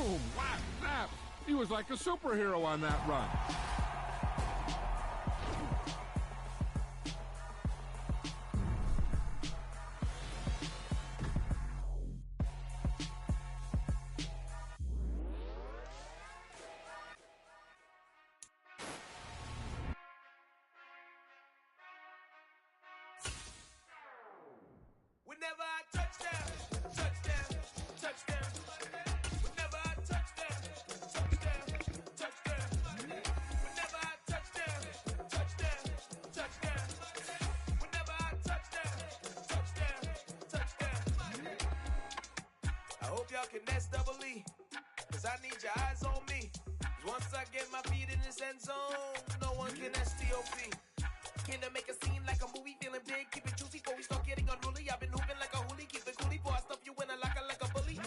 Boom! Whap! Snap! He was like a superhero on that run. Whenever I touchdown, touchdown, touchdown. Whenever I touchdown, touchdown, touchdown. Whenever I touchdown, touchdown, touchdown. Whenever I touchdown, touchdown, touchdown. I hope y'all can nest double E, cause I need your eyes on me. 'Cause once I get my feet in this end zone, no one can STOP. Can I make a scene like a movie, feeling big, keep it juicy before we start getting unruly. I've been hooping like a hoolie, keep it coolie before I stuff you in a locker like a bully.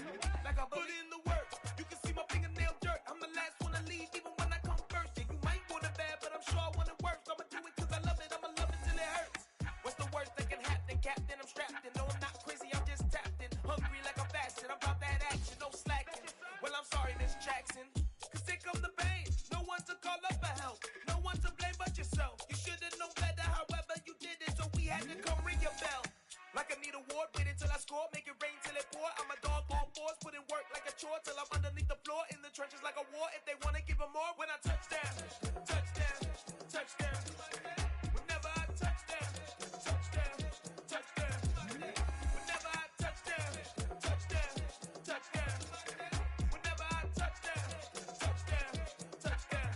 Like a bully. Put in the work, you can see my fingernail dirt. I'm the last one to leave, even when I come first. Yeah, you might want it bad, but I'm sure I want it worse. I'ma do it cause I love it, I'ma love it till it hurts. What's the worst that can happen, Captain? I'm strapped in, no I'm not crazy, I'm just tapped in. Hungry like I'm fasting, I'm about that action, no slacking. Well I'm sorry, Miss Jackson, cause here come the pain. No one to call up for help, no one to blame but yourself. You should've known better, however you did it, so we had to come ring your bell. Like I need a ward, wait until I score, make it rain till it pour. I'm a dog on force, put in work like a chore till I'm underneath the floor, in the trenches like a war. If they wanna give them more, when I touchdown, touchdown, touchdown. Whenever I touchdown, touchdown, touchdown. Whenever I touchdown, touchdown, touchdown. Whenever I touchdown, touchdown, touchdown.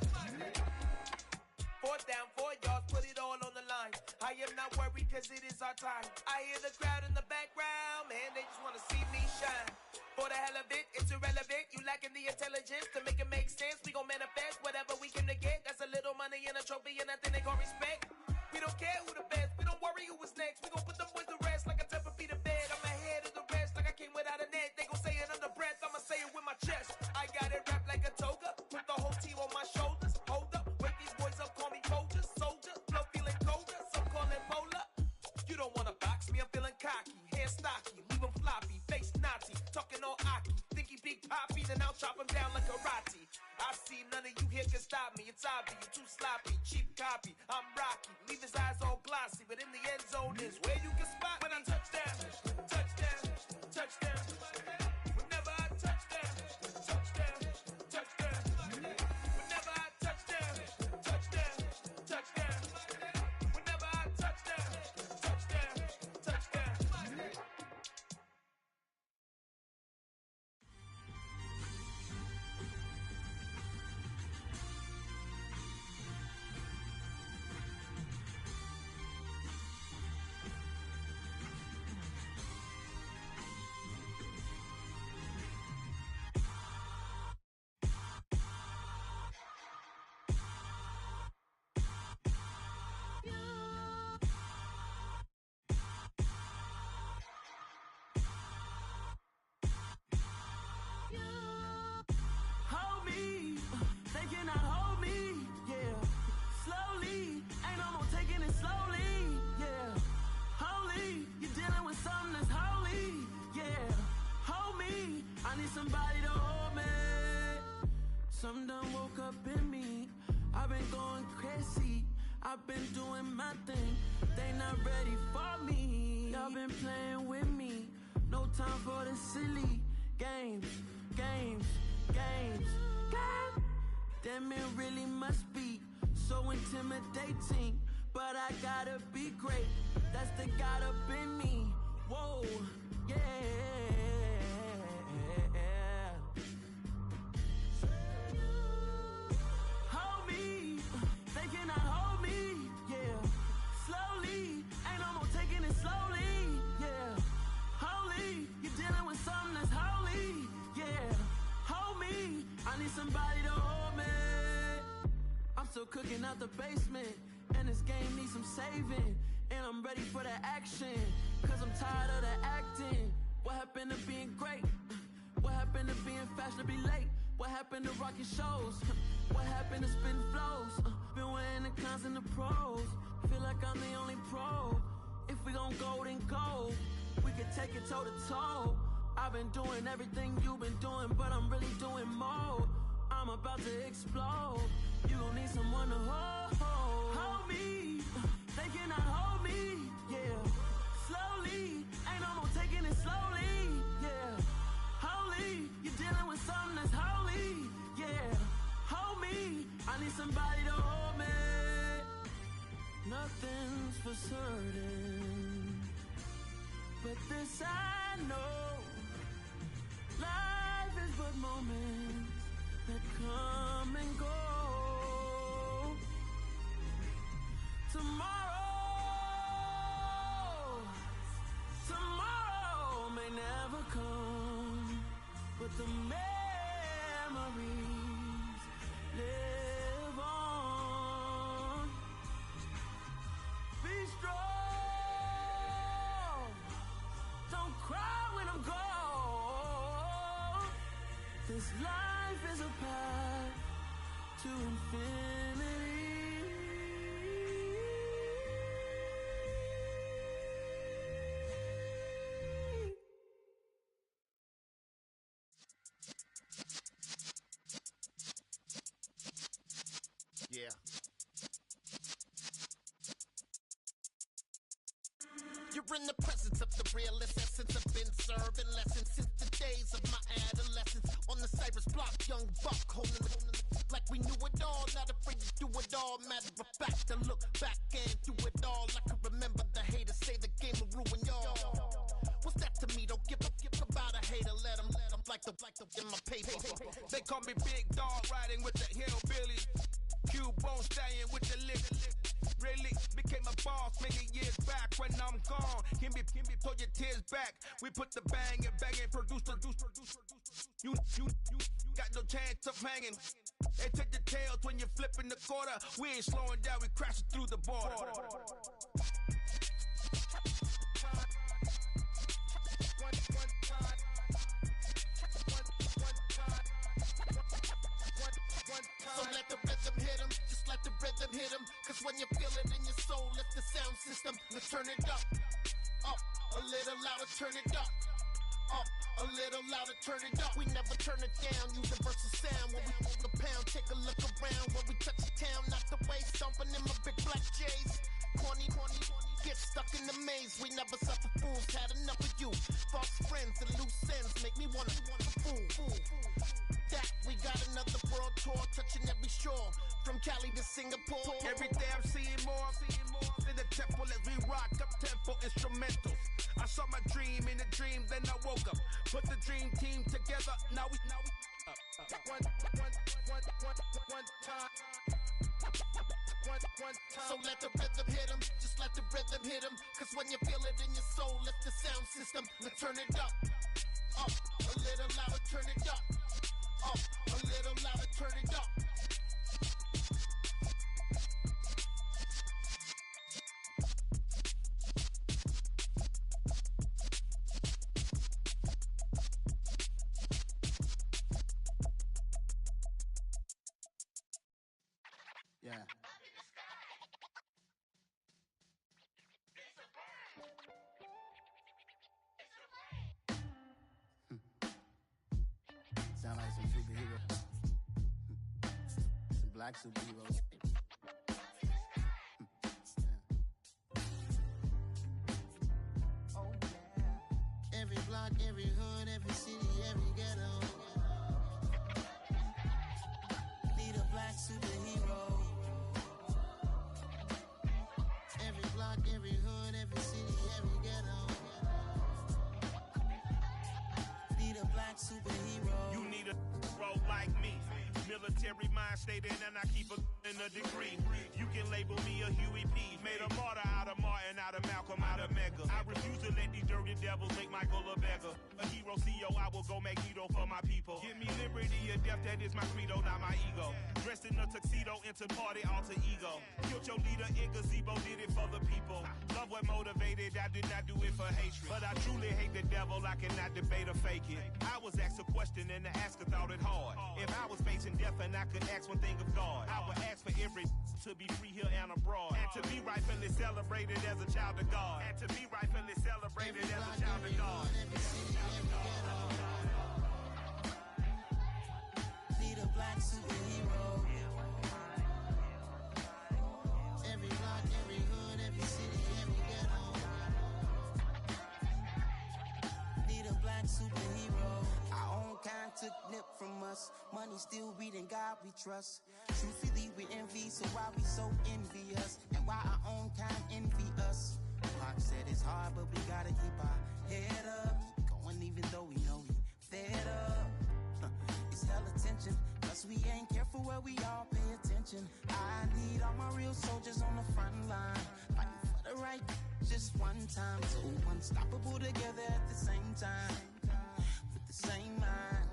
4th down, 4 yards, put it all on the line. I am not worried cause it is our time. I hear the crowd in the background, man, they just wanna see me shine. For the hell of it, it's irrelevant. You lacking the intelligence to make it make sense. We gon' manifest whatever we came to get. That's a little money and a trophy and nothing they gon' respect. We don't care who the best, we don't worry who was next. We gon' put them boys to rest like a 10 feet of bed. I'm ahead of the rest like I came without a net. They gon' say it under breath, I'ma say it with my chest. I got it wrapped like a toga, put the whole team on my shoulders. Hold up, wake these boys up, call me Folger, soldier, flow feeling colder, some call it polar. You don't wanna box me, I'm feeling cocky, hair stocky, leave him floppy, face naughty, talking all aki, think he big poppy, then I'll chop him down like karate. I see none of you here can stop me, it's obvious, you too sloppy, cheap copy, I'm rocky, leave his eyes all glossy, but in the end zone is where you can spot when I touchdown, touchdown, touchdown. Whenever I touchdown, touchdown, touchdown. Whenever I touchdown, touchdown, touchdown. Whenever I touchdown, touchdown, touchdown. Hold me, they cannot hold me, yeah. Slowly, ain't no more taking it slowly, yeah. Holy, you're dealing with something that's holy, yeah. Hold me, I need somebody to hold me. Something done woke up in me, I've been going crazy, I've been doing my thing, they not ready for me. Y'all been playing with me, no time for the silly games, games, games, games. Damn, it really must be so intimidating, but I gotta be great, that's the God up in me. Whoa, yeah. Hold me, they cannot hold me, yeah. Slowly, ain't no more taking it slowly, yeah. Holy, you're dealing with something that's holy, yeah. Hold me, I need somebody to hold me. I'm still cooking out the basement, and this game needs some saving. And I'm ready for the action, cause I'm tired of the acting. What happened to being great? What happened to being fashionably late? What happened to rocking shows? What happened to spitting flows? Been weighing the cons and the pros, feel like I'm the only pro. If we gon' go, then go, we can take it toe to toe. I've been doing everything you've been doing, but I'm really doing about to explode. You gon' need someone to hold me. They cannot hold me, yeah. Slowly, ain't no more taking it slowly, yeah. Holy, you're dealing with something that's holy, yeah. Hold me, I need somebody to hold me. Nothing's for certain, but this I know. Life is but moments that come and go. Tomorrow may never come, but the memories live on. Be strong, don't cry when I'm gone. This life is a path to infinity. Yeah. You're in the presence of the realest essence. I've been serving lessons since the days of my adolescence. On the Cypress block, young buck holding the like we knew it all, not afraid to do it all. Matter of fact, to look back and do it all. I can remember the haters say the game will ruin y'all. What's that to me? Don't give about a hater. Let them like the in my paper. They call me Big Dog, riding with the hillbillies. Q-Bone stallion with the lick. Really became a boss many years back. When I'm gone, can be pull your tears back. We put the bang and produce. You got no chance of hanging. They take the tails when you're flipping the quarter. We ain't slowing down, we crashing through the border. So let the rhythm hit him, just let the rhythm hit him. Cause when you feel it in your soul, lift the sound system. Let's turn it up, a little louder, turn it up, a little louder, turn it up. We never turn it down, universal sound. When we hold the pound, take a look around. When we touch the town, not the way, stomping in my big black J's. Corny, get stuck in the maze. We never suffer fools, had enough of you. False friends and loose ends make me wanna fool. That we got another world tour, touching every shore, from Cali to Singapore. Every day I'm seeing more in the temple as we rock up tempo instrumentals. I saw my dream in a dream, then I woke up. Put the dream team together, now we one time. So let the rhythm hit him, just let the rhythm hit him. Cause when you feel it in your soul, lift the sound system. Let's turn it up, a little louder, turn it up, a little louder, turn it up. Yeah. Sound like some superhero. Some black superheroes. Oh yeah. Every block, every hood, every city, every ghetto. Need a black superhero. Every block, every hood, every city, every ghetto. Need a black superhero. You need a hero like me. Military mind stated, and I keep in a degree. You can label me a Huey P. Made a martyr out of Martin, out of Malcolm, out of Mega. I refuse to let these dirty devils make Michael a beggar. A hero CEO, I will go Magneto for my people. Give me liberty or death, that is my credo, not my ego. Dressed in a tuxedo, into party, alter ego. Killed your leader in gazebo, did it for the people. Love what motivated, I did not do it for hatred. But I truly hate the devil, I cannot debate or fake it. I was asked a question and the asker thought it hard. If I was facing death and I could ask one thing of God, I would ask for every to be free here and abroad. And to be rightfully celebrated as a child of God. And to be rightfully celebrated as a child of God. Need a black superhero. from us. Money still beating God we trust. Truthfully we envy, so why we so envious? And why our own kind envy us? Pac said it's hard, but we gotta keep our head up. Going even though we know we fed up. It's hell attention, cause we ain't careful where we all pay attention. I need all my real soldiers on the front line, fighting for the right just one time. So unstoppable together at the same time, with the same mind.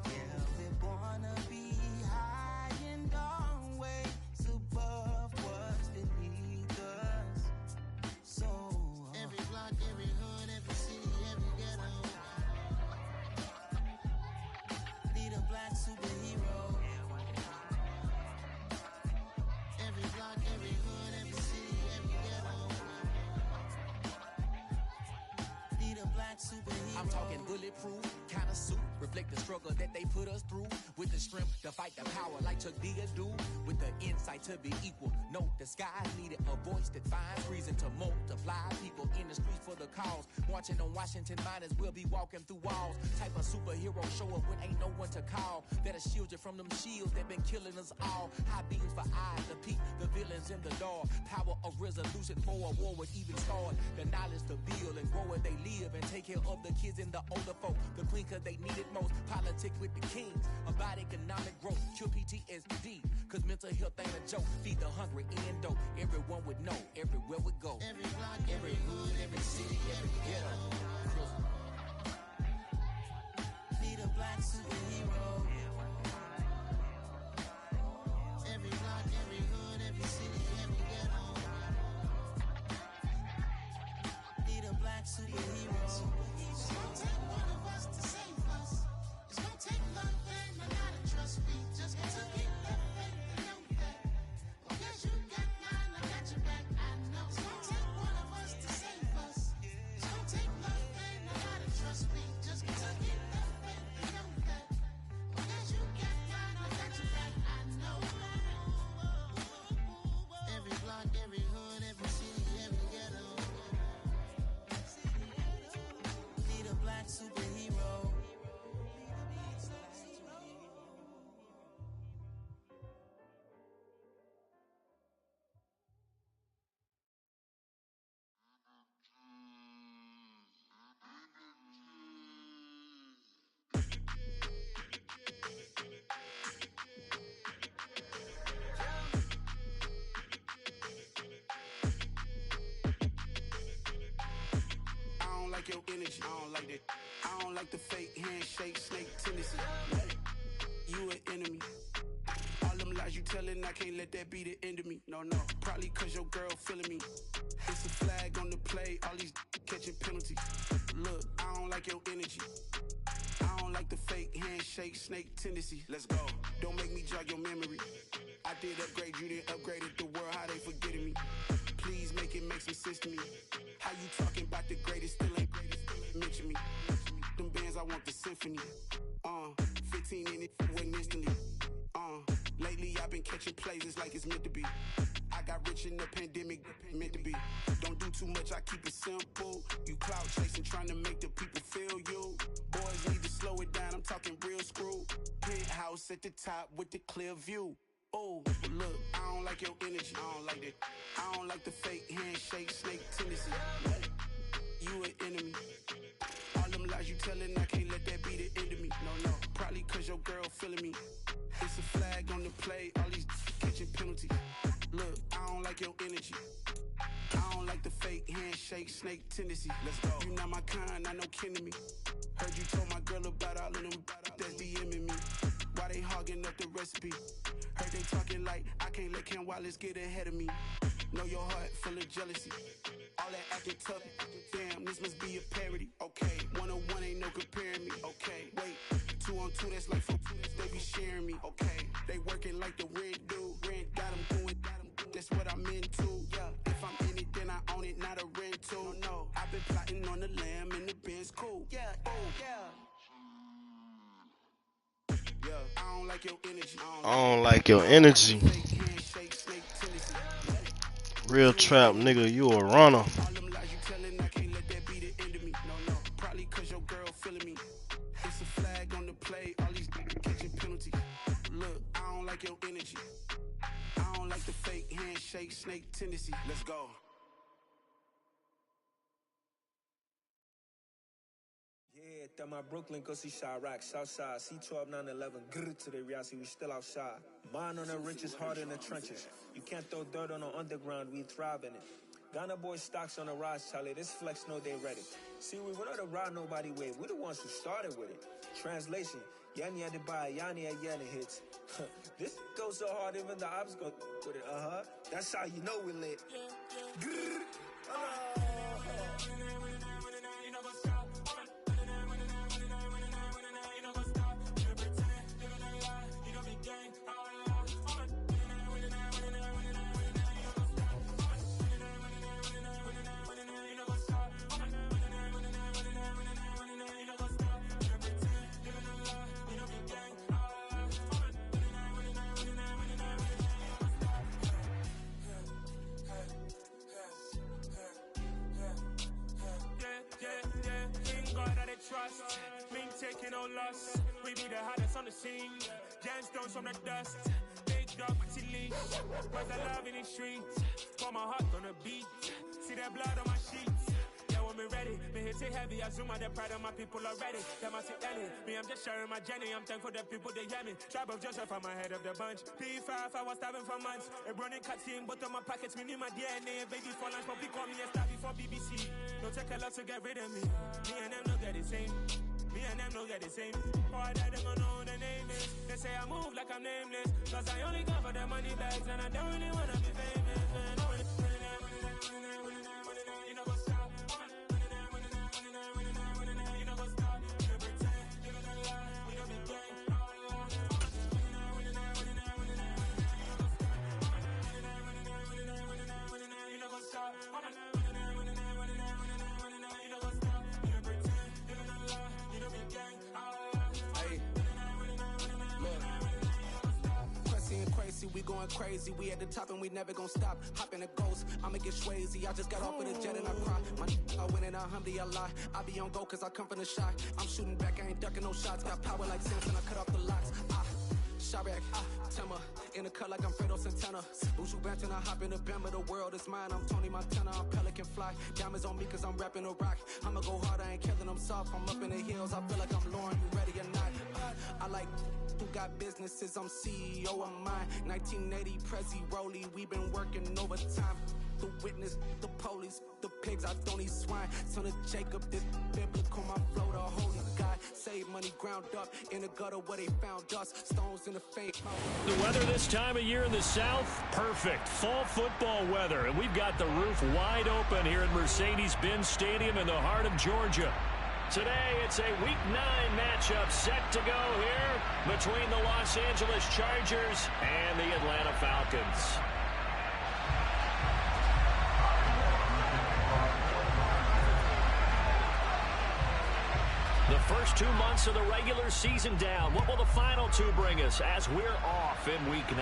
Yeah, we're born to be high and always above what's beneath us. So every block, every hood, every city, every ghetto need a black superhero. Every block, every hood, every city, every ghetto need a black superhero. I'm talking bulletproof kind of suit, reflect the struggle that they put us through, with the strength to fight the power like Chuck D do, with the insight to be equal. Note the skies needed a voice that finds reason to multiply people in the streets for the cause. Marching on Washington, might as well be walking through walls. Type of superhero show up when ain't no one to call. That'll shield you from them shields that been killing us all. High beams for eyes to peek the villains in the dark. Power of resolution for a war would even start. The knowledge to build and grow where they live and take care of the kids and the older folk. The queen cause they need it most. Politics with the kings about economic growth. Cure PTSD cause mental health ain't a joke. Feed the hungry and dope. Everyone would know everywhere we go. Every block, every hood, every city, every ghetto need a black superhero. Every block, every hood, every city, every ghetto need a black superhero. It's gonna take one of us to save us. It's gonna take love and a lot of trust. We just got to get that faith and know that. Because you got mine, I got your back. I know it's gonna take one of us to save us. It's gonna take love and a lot of trust. We just got to get that faith and know that. Because you got mine, I got your back. I know. Every block, every hood, every city, every ghetto need a black superhero. I don't like your energy. I don't like that. I don't like the fake handshake, snake tendency. You an enemy. All them lies you telling, I can't let that be the end of me. No, probably cause your girl feeling me. It's a flag on the play, all these catching penalties. Look, I don't like your energy. I don't like the fake handshake, snake tendency. Let's go. Don't make me jog your memory. I did upgrade, you didn't upgrade it. The world, how they forgetting me. Please make it make some sense to me. How you talking about the greatest, still ain't greatest, still ain't mention me. Them bands, I want the symphony. 15 in it, wasn't instantly. Lately I've been catching plays, it's like it's meant to be. I got rich in the pandemic, meant to be. Don't do too much, I keep it simple. You clout chasing, trying to make the people feel you. Boys need to slow it down, I'm talking real screw. Penthouse at the top with the clear view. Oh, look, I don't like your energy. I don't like that. I don't like the fake handshake, snake tendency. You an enemy. All them lies you telling, I can't let that be the end of me. No, probably cause your girl feeling me. It's a flag on the play, all these catching penalties. Look, I don't like your energy. I don't like the fake handshake, snake tendency. Let's go. You not my kind, I know kin to me. Heard you told my girl about all of them that's DMing me. Why they hogging up the recipe? Heard they talking like I can't let Ken Wallace get ahead of me. Know your heart full of jealousy. All that acting tough. Damn, this must be a parody. Okay, 101 ain't no comparing me. Okay, wait, 2 on 2, that's like 4. They be sharing me. Okay, they working like the rent dude. Rent got them doing. That's what I'm into. Yeah, if I'm in it, then I own it, not a rental. No, I've been plotting on the lamb and the Benz cool. Yeah, oh yeah. I don't like your energy. I don't like your energy. Real trap nigga, you a runner. All them lies you telling, I can't let that be the end of me. No, probably cause your girl feeling me. It's a flag on the play, all these catching energy. I don't like the fake handshake, snake tendency. Let's go. Yeah, that my Brooklyn, go see Chirac, Southside, C12, 911, grrr to the Riasi, we still outside. Mine on the riches, hard in the trenches. You can't throw dirt on the underground, we thrive in it. Ghana boys stocks on the rise, Charlie, this flex know they ready. See, we're not the ride nobody wave, we're the ones who started with it. Translation, Yanni had to buy, Yanni had Yanni hits. This goes so hard, even the ops go with it, That's how you know we lit. Grrr. Trust, been taking no loss. We be the hottest on the scene. Gemstones from the dust. Big dog with the leash. Where's the love in the streets? Pour my heart on the beat. See that blood on my sheets. Yeah, when me ready, me hit it heavy. I zoom out the pride of my people already. Them I see Ellie. Me, I'm just sharing my journey. I'm thankful the people they hear me. Tribe of Joseph, I'm ahead of the bunch. P5, I was starving for months. A running cutscene, but on my pockets, me need my DNA. Baby for lunch, but call me a star before BBC. Don't take a lot to get rid of me. Me and them don't get the same. Me and them don't get the same. Boy, that them gonna know the name is. They say I move like I'm nameless. Cause I only come for the money bags. And I don't really wanna be famous, man. You know what's up? You know what's up? You pretend, you don't lie. We don't be gang. You know what's up? We going crazy, we at the top and we never gonna stop. Hop in a ghost, I'ma get swayzy. I just got off of the jet and I cry. I win in alhamdulillah. I be on go cause I come from the shot. I'm shooting back, I ain't ducking no shots. Got power like Samson, I cut off the locks. Chirac, Timmer, in the cut like I'm Fredo Santana. Bushu Banton, I hop in the Bama, the world is mine. I'm Tony Montana, I'm Pelican Fly. Diamonds on me cause I'm rapping a rock. I'ma go hard, I ain't killing them soft. I'm up in the hills, I feel like I'm Lauren, you ready or not? I like who got businesses, I'm CEO of mine. 1980 Prezi Rolly, we been working overtime. The witness, the police, the pigs, I don't eat swine. Son of Jacob, this biblical, my flow, the holy God. Save money ground up in the gutter where they found dust. Stones in the faint. The weather this time of year in the South, perfect. Fall football weather, and we've got the roof wide open here at Mercedes-Benz Stadium in the heart of Georgia. Today, it's a Week 9 matchup set to go here between the Los Angeles Chargers and the Atlanta Falcons. The first 2 months of the regular season down. What will the final 2 bring us as we're off in Week 9?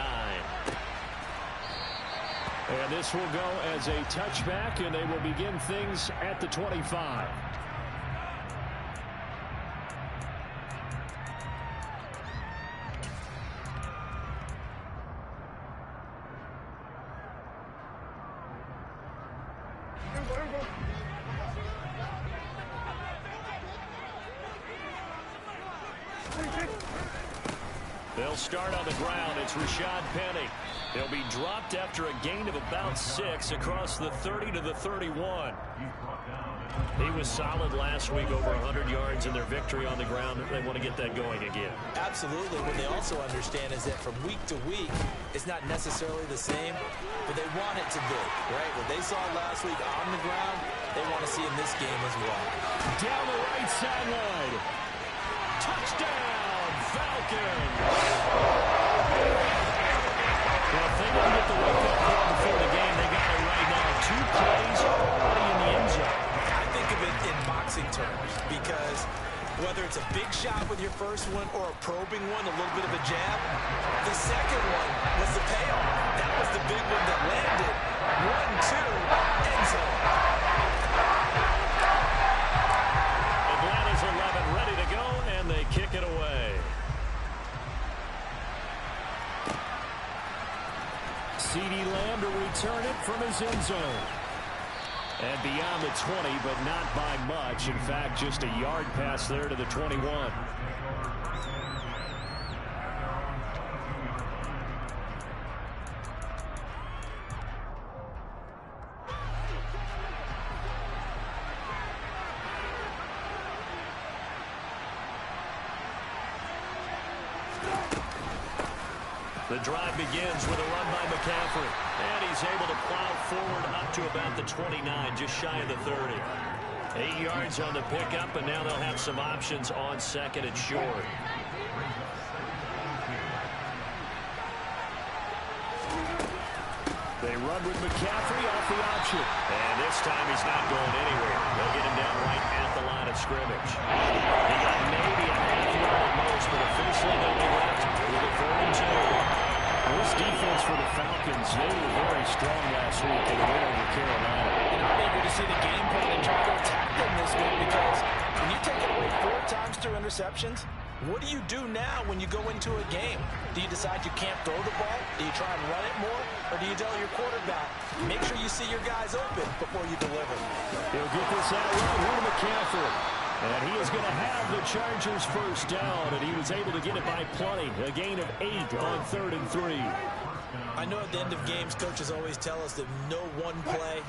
And this will go as a touchback, and they will begin things at the 25. They'll start on the ground. It's Rashad Penny. He'll be dropped after a gain of about 6 across the 30 to the 31. He was solid last week, over 100 yards in their victory on the ground. They want to get that going again. Absolutely. What they also understand is that from week to week, it's not necessarily the same, but they want it to be, right? What they saw last week on the ground, they want to see in this game as well. Down the right sideline. Touchdown, Falcons! Well, if they didn't get the wake-up call before the game, they got it right now. 2 plays already in the end zone. I think of it in boxing terms because whether it's a big shot with your first one or a probing one, a little bit of a jab, the second one was the payoff. That was the big one that landed. 1-2, end zone. Atlanta's 11 ready to go, and they kick it away. CeeDee Lamb to return it from his end zone. And beyond the 20, but not by much. In fact, just a yard pass there to the 21. The drive begins with a run by McCaffrey. And he's able to plow forward up to about the 29, just shy of the 30. 8 yards on the pickup, and now they'll have some options on second and short. They run with McCaffrey off the option. And this time he's not going anywhere. They'll get him down right at the line of scrimmage. He got maybe a half yard at most, but officially they'll be left with a 4 and 2. This defense for the Falcons, they were very strong last week in the win over Carolina. And I'm eager to see the game plan and try to attack them this week, because when you take it away 4 times through interceptions, what do you do now when you go into a game? Do you decide you can't throw the ball? Do you try and run it more? Or do you tell your quarterback, make sure you see your guys open before you deliver? He'll get this out right here to McCaffrey. And he is going to have the Chargers first down, and he was able to get it by plenty. A gain of 8 on 3rd and 3. I know at the end of games, coaches always tell us that no one play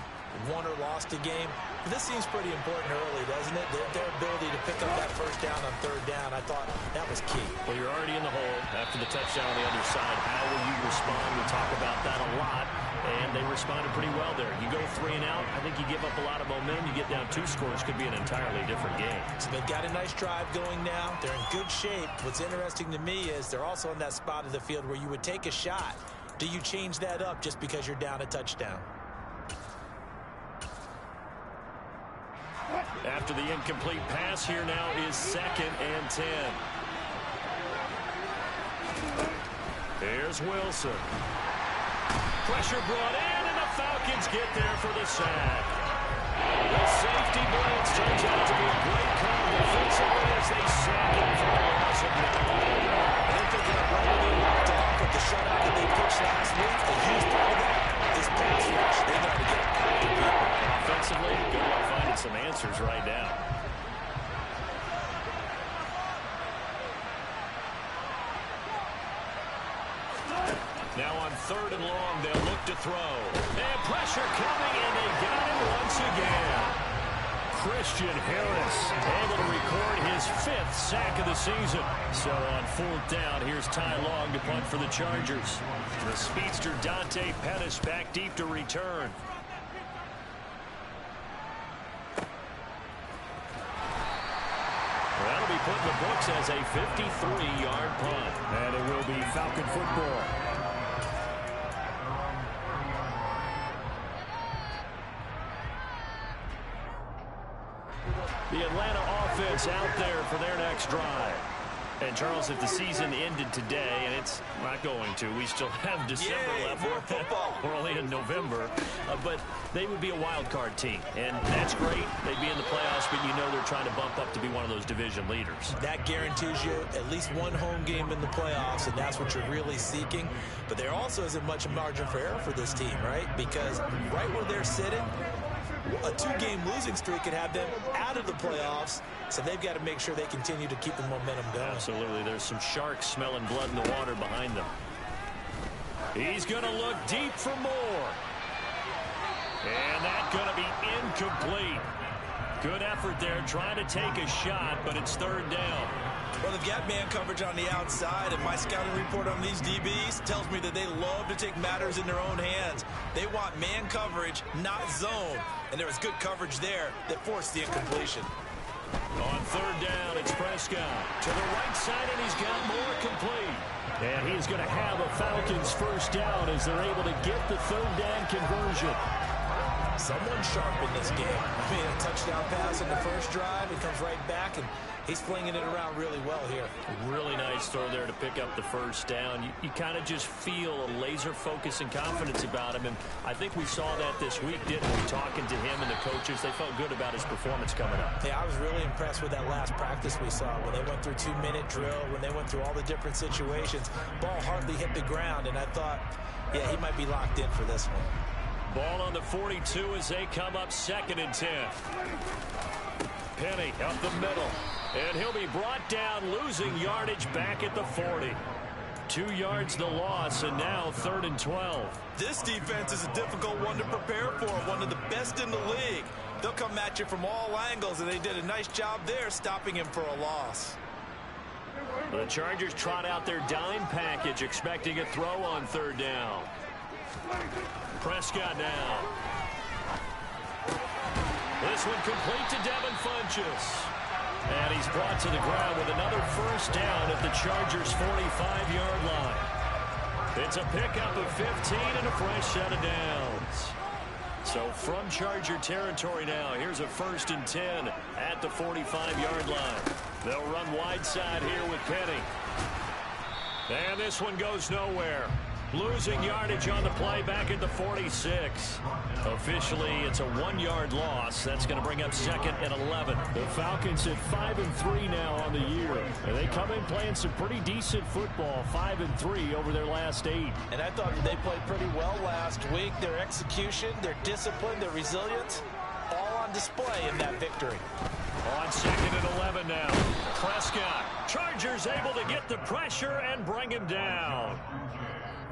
won or lost a game. But this seems pretty important early, doesn't it? Their ability to pick up that first down on 3rd down, I thought that was key. Well, you're already in the hole after the touchdown on the other side. How will you respond? We talk about that a lot. And they responded pretty well there. You go 3 and out, I think you give up a lot of momentum. You get down 2 scores, could be an entirely different game. So they've got a nice drive going now. They're in good shape. What's interesting to me is they're also in that spot of the field where you would take a shot. Do you change that up just because you're down a touchdown? After the incomplete pass, here now is 2nd and 10. Here's Wilson. Pressure brought in, and the Falcons get there for the sack. The safety blitz turns out to be a great call defensively as they sack him for a loss of 9. I think they're going to run it in locked off with the shutout that they pitched last week. A huge part of that is pass rush. They got to get after people. Offensively, good luck finding some answers right now. Now on 3rd and long, they'll look to throw. And pressure coming, and they got him once again. Christian Harris able to record his 5th sack of the season. So on 4th down, here's Ty Long to punt for the Chargers. The speedster Dante Pettis back deep to return. That'll be put in the books as a 53-yard punt. And it will be Falcon football. The Atlanta offense out there for their next drive. And, Charles, if the season ended today, and it's not going to, we still have December left. More football. We're only in November. But they would be a wild card team. And that's great. They'd be in the playoffs, but you know they're trying to bump up to be one of those division leaders. That guarantees you at least one home game in the playoffs, and that's what you're really seeking. But there also isn't much margin for error for this team, right? Because right where they're sitting, a 2-game losing streak could have them out of the playoffs, so they've got to make sure they continue to keep the momentum going. Absolutely. There's some sharks smelling blood in the water behind them. He's going to look deep for more. And that's going to be incomplete. Good effort there, trying to take a shot, but it's 3rd down. Well, they've got man coverage on the outside, and my scouting report on these DBs tells me that they love to take matters in their own hands. They want man coverage, not zone. And there was good coverage there that forced the incompletion. On 3rd down, it's Prescott to the right side, and he's got more complete. And he's going to have a Falcons first down as they're able to get the 3rd down conversion. Someone sharp in this game. I mean, a touchdown pass in the first drive. He comes right back, and he's flinging it around really well here. Really nice throw there to pick up the first down. You kind of just feel a laser focus and confidence about him, and I think we saw that this week, didn't we? Talking to him and the coaches, they felt good about his performance coming up. Yeah, I was really impressed with that last practice we saw when they went through 2-minute drill, when they went through all the different situations. Ball hardly hit the ground, and I thought, yeah, he might be locked in for this one. Ball on the 42 as they come up 2nd and 10. Penny up the middle. And he'll be brought down, losing yardage back at the 40. 2 yards the loss, and now 3rd and 12. This defense is a difficult one to prepare for, one of the best in the league. They'll come at you from all angles, and they did a nice job there stopping him for a loss. The Chargers trot out their dime package, expecting a throw on 3rd down. Prescott now. This one complete to Devin Funchess. And he's brought to the ground with another first down at the Chargers' 45-yard line. It's a pickup of 15 and a fresh set of downs. So from Charger territory now, here's a 1st and 10 at the 45-yard line. They'll run wide side here with Penny. And this one goes nowhere. Losing yardage on the play back at the 46. Officially, it's a 1-yard loss. That's going to bring up 2nd and 11. The Falcons at 5-3 now on the year. And they come in playing some pretty decent football, 5-3 over their last 8. And I thought they played pretty well last week. Their execution, their discipline, their resilience, all on display in that victory. On 2nd and 11 now. Prescott. Chargers able to get the pressure and bring him down.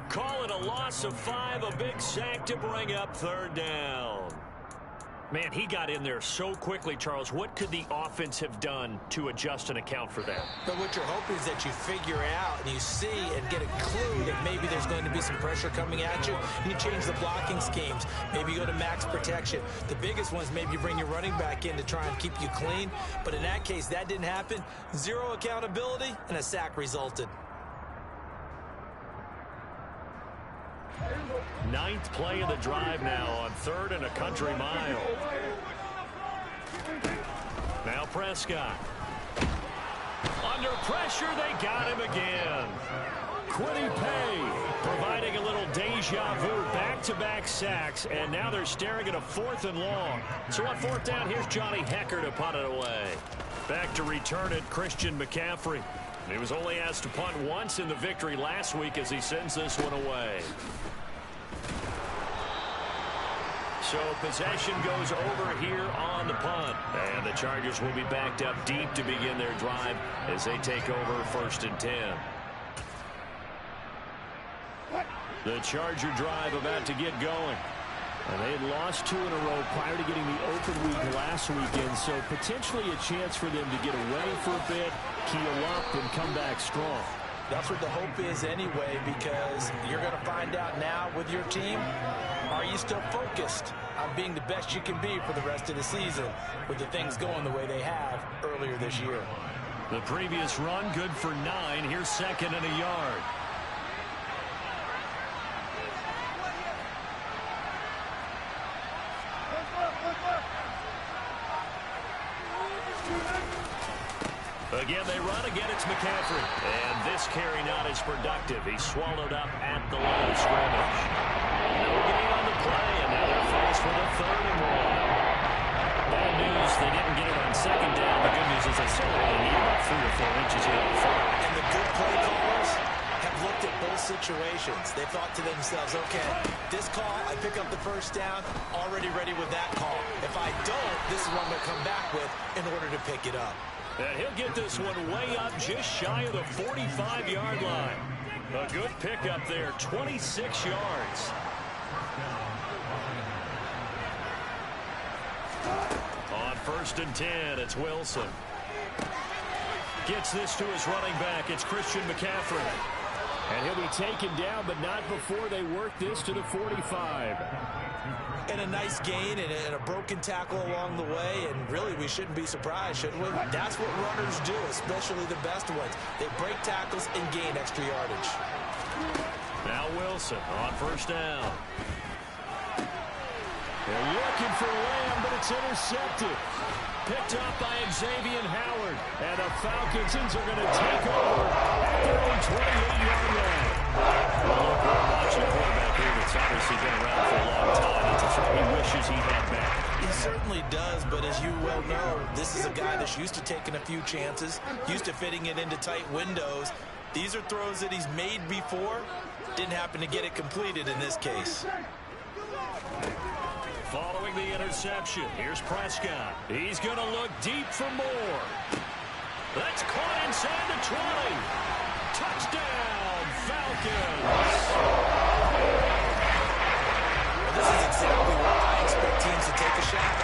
Call it a loss of 5, a big sack to bring up 3rd down. Man, he got in there so quickly, Charles. What could the offense have done to adjust and account for that? But what you're hoping is that you figure out and you see and get a clue that maybe there's going to be some pressure coming at you. And you change the blocking schemes. Maybe you go to max protection. The biggest one is maybe you bring your running back in to try and keep you clean. But in that case, that didn't happen. 0 accountability, and a sack resulted. 9th play of the drive now on 3rd and a country mile. Now Prescott. Under pressure, they got him again. Quiddy Pay providing a little deja vu, back-to-back sacks, and now they're staring at a 4th and long. So on 4th down, here's Johnny Hecker to punt it away. Back to return it, Christian McCaffrey. He was only asked to punt once in the victory last week as he sends this one away. So possession goes over here on the punt. And the Chargers will be backed up deep to begin their drive as they take over 1st and 10. The Charger drive about to get going. And they had lost 2 in a row prior to getting the open week last weekend, so potentially a chance for them to get away for a bit, keel up, and come back strong. That's what the hope is anyway, because you're going to find out now with your team, are you still focused on being the best you can be for the rest of the season with the things going the way they have earlier this year? The previous run good for 9. Here's 2nd and a yard. Again, they run. Again, it's McCaffrey. And this carry not as productive. He's swallowed up at the line of scrimmage. No gain on the play, and now they're faced with a 3rd and 1. Bad news, they didn't get it on 2nd down. The good news is they still only need about 3 or 4 inches here on 3rd. And the good play callers have looked at both situations. They thought to themselves, okay, this call, I pick up the first down, already ready with that call. If I don't, this is what I'm going to come back with in order to pick it up. And he'll get this one way up just shy of the 45-yard line. A good pickup there, 26 yards. On 1st and 10, it's Wilson. Gets this to his running back. It's Christian McCaffrey. And he'll be taken down, but not before they work this to the 45. And a nice gain and a broken tackle along the way, and really we shouldn't be surprised, shouldn't we? That's what runners do, especially the best ones. They break tackles and gain extra yardage. Now Wilson on 1st down. They're looking for Lamb, but it's intercepted. Picked up by Xavier Howard. And the Falcons are going to take over at their own 28-yard line. Well, look, we're watching a quarterback here that's obviously been around for a long time. That's a throw he wishes he had back. He certainly does, but as you well know, this is a guy that's used to taking a few chances, used to fitting it into tight windows. These are throws that he's made before. Didn't happen to get it completed in this case. Following the interception, here's Prescott. He's going to look deep for more. That's caught inside the 20. Touchdown, Falcons. Well, this is exactly where I expect teams to take a shot.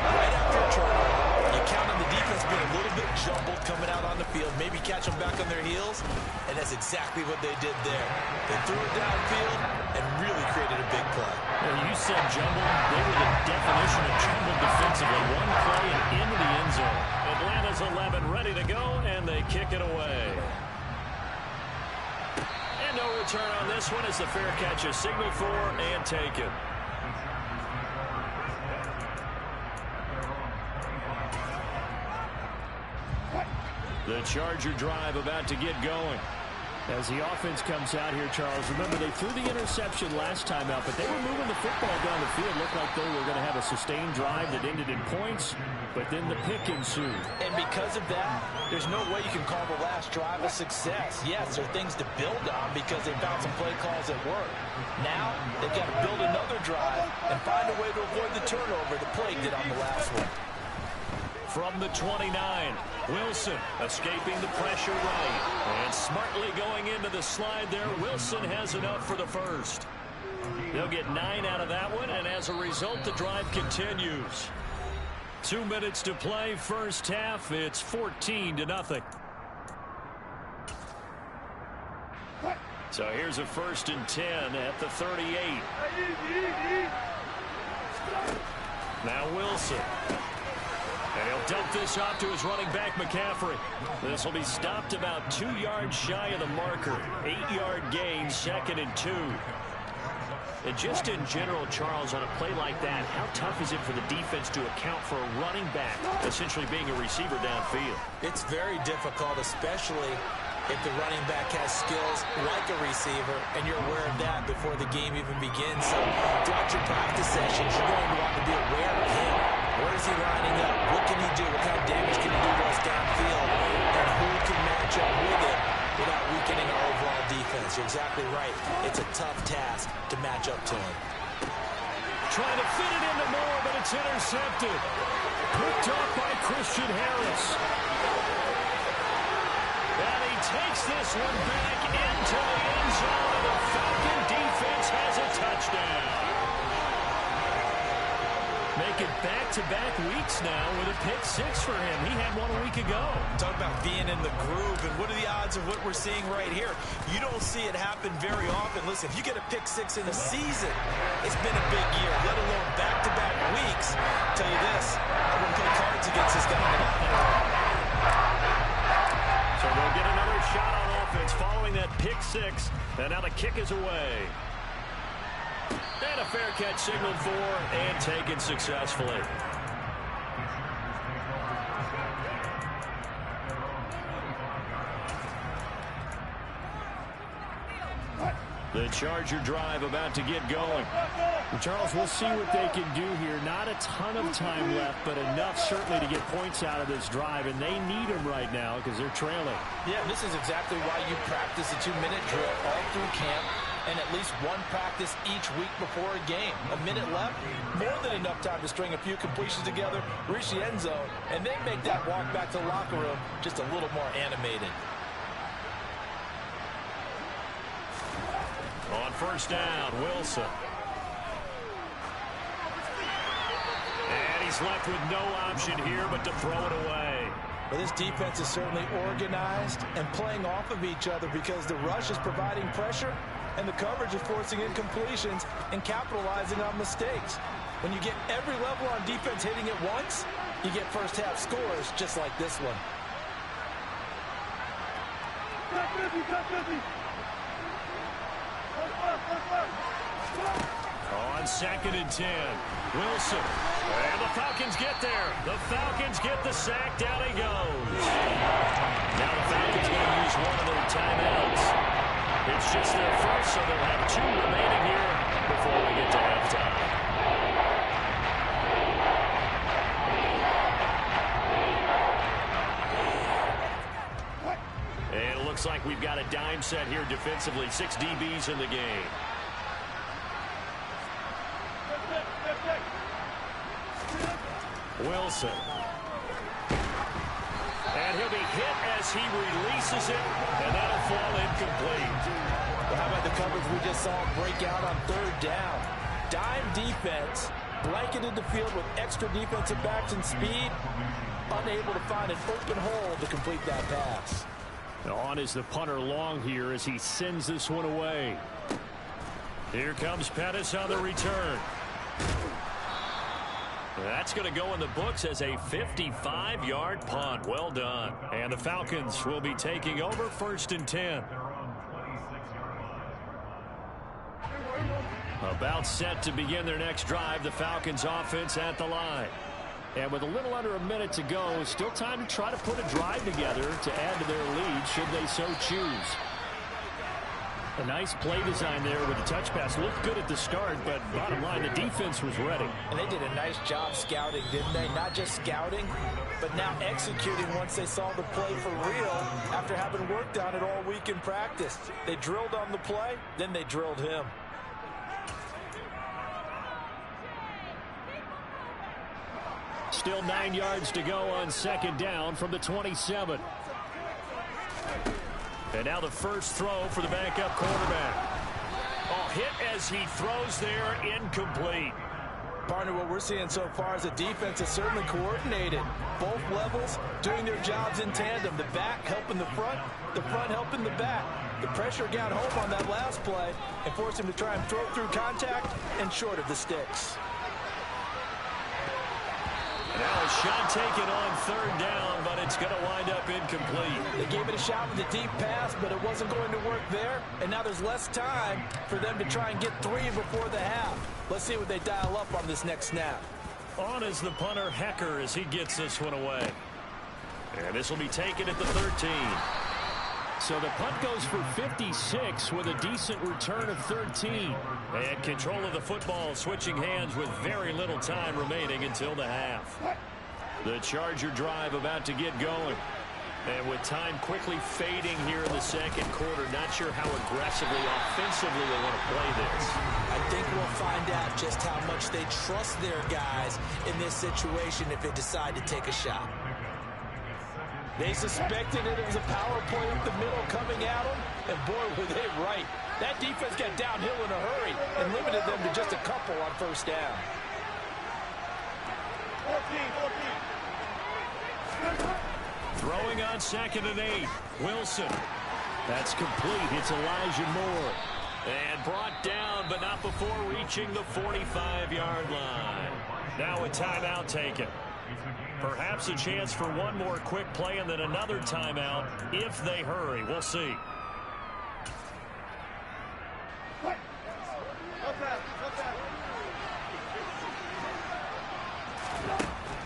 Right after a turnover, you count on the defense being a little bit jumbled coming out on the field, maybe catch them back on their heels, and that's exactly what they did there. They threw it downfield and really created a big play. Well, you said jumbled. They were the definition of jumbled defensively. One play and into the end zone. Atlanta's 11 ready to go, and they kick it away. And no return on this one as the fair catch is signaled for and taken. The Charger drive about to get going. As the offense comes out here, Charles, remember they threw the interception last time out, but they were moving the football down the field. Looked like they were going to have a sustained drive that ended in points, but then the pick ensued. And because of that, there's no way you can call the last drive a success. Yes, there are things to build on because they found some play calls that work. Now, they've got to build another drive and find a way to avoid the turnover the play did on the last one. From the 29, Wilson escaping the pressure right. And smartly going into the slide there. Wilson has enough for the first. They'll get 9 out of that one, and as a result, the drive continues. 2 minutes to play, first half. It's 14-0. So here's a 1st and 10 at the 38. Now Wilson. And he'll dump this off to his running back, McCaffrey. This will be stopped about 2 yards shy of the marker. 8-yard gain, 2nd and 2. And just in general, Charles, on a play like that, how tough is it for the defense to account for a running back essentially being a receiver downfield? It's very difficult, especially if the running back has skills like a receiver, and you're aware of that before the game even begins. So throughout your practice sessions, you're going to want to be aware of him. Where is he lining up? What can he do? What kind of damage can he do to us downfield? And who can match up with him without weakening our overall defense? You're exactly right. It's a tough task to match up to him. Trying to fit it into Moore, but it's intercepted. Picked up by Christian Harris. And he takes this one back into the end zone, and the Falcon defense has a touchdown. Making back-to-back weeks now with a pick 6 for him. He had one a week ago. Talk about being in the groove, and what are the odds of what we're seeing right here? You don't see it happen very often. Listen, if you get a pick 6 in a season, it's been a big year, let alone back-to-back weeks. I'll tell you this, I wouldn't play cards against this guy a lot more. So they'll get another shot on offense following that pick 6, and now the kick is away. And a fair catch signaled for and taken successfully. The Charger drive about to get going. Charles, we'll see what they can do here. Not a ton of time left, but enough certainly to get points out of this drive, and they need them right now because they're trailing. Yeah, this is exactly why you practice a 2-minute drill all through camp, and at least one practice each week before a game. A minute left, more than enough time to string a few completions together, reach the end zone, and then make that walk back to the locker room just a little more animated. On first down, Wilson. And he's left with no option here but to throw it away. Well, this defense is certainly organized and playing off of each other because the rush is providing pressure and the coverage is forcing incompletions and capitalizing on mistakes. When you get every level on defense hitting it once, you get first half scores just like this one. On 2nd 2nd and 10. Wilson. And the Falcons get there. The Falcons get the sack. Down he goes. Now the Falcons going to use one of their timeouts. It's just their first, so they'll have 2 remaining here before we get to halftime. And it looks like we've got a dime set here defensively. 6 DBs in the game. Wilson. And he'll be hit as he releases it, and that'll fall incomplete. Well, how about the coverage we just saw break out on 3rd down? Dime defense, blanketed the field with extra defensive backs and speed, unable to find an open hole to complete that pass. Now on is the punter Long here as he sends this one away. Here comes Pettis on the return. That's going to go in the books as a 55-yard punt. Well done. And the Falcons will be taking over 1st and 10. About set to begin their next drive. The Falcons offense at the line. And with a little under a minute to go, still time to try to put a drive together to add to their lead should they so choose. A nice play design there with the touch pass. Looked good at the start, but bottom line, the defense was ready. And they did a nice job scouting, didn't they? Not just scouting, but now executing once they saw the play for real after having worked on it all week in practice. They drilled on the play, then they drilled him. Still 9 yards to go on 2nd down from the 27. And now the first throw for the backup quarterback. Oh, hit as he throws there, incomplete. Partner, what we're seeing so far is the defense is certainly coordinated. Both levels doing their jobs in tandem. The back helping the front helping the back. The pressure got home on that last play and forced him to try and throw through contact and short of the sticks. Now a shot taken on 3rd down, but it's going to wind up incomplete. They gave it a shot with a deep pass, but it wasn't going to work there. And now there's less time for them to try and get 3 before the half. Let's see what they dial up on this next snap. On is the punter Hecker as he gets this one away. And this will be taken at the 13. So the punt goes for 56 with a decent return of 13. And control of the football switching hands with very little time remaining until the half. The Charger drive about to get going. And with time quickly fading here in the 2nd quarter, not sure how aggressively, offensively they want to play this. I think we'll find out just how much they trust their guys in this situation if they decide to take a shot. They suspected it was a power play up the middle coming at them, and boy, were they right. That defense got downhill in a hurry and limited them to just a couple on 1st down. 14. Throwing on 2nd and 8. Wilson. That's complete. It's Elijah Moore. And brought down, but not before reaching the 45-yard line. Now a timeout taken. Perhaps a chance for one more quick play and then another timeout if they hurry. We'll see.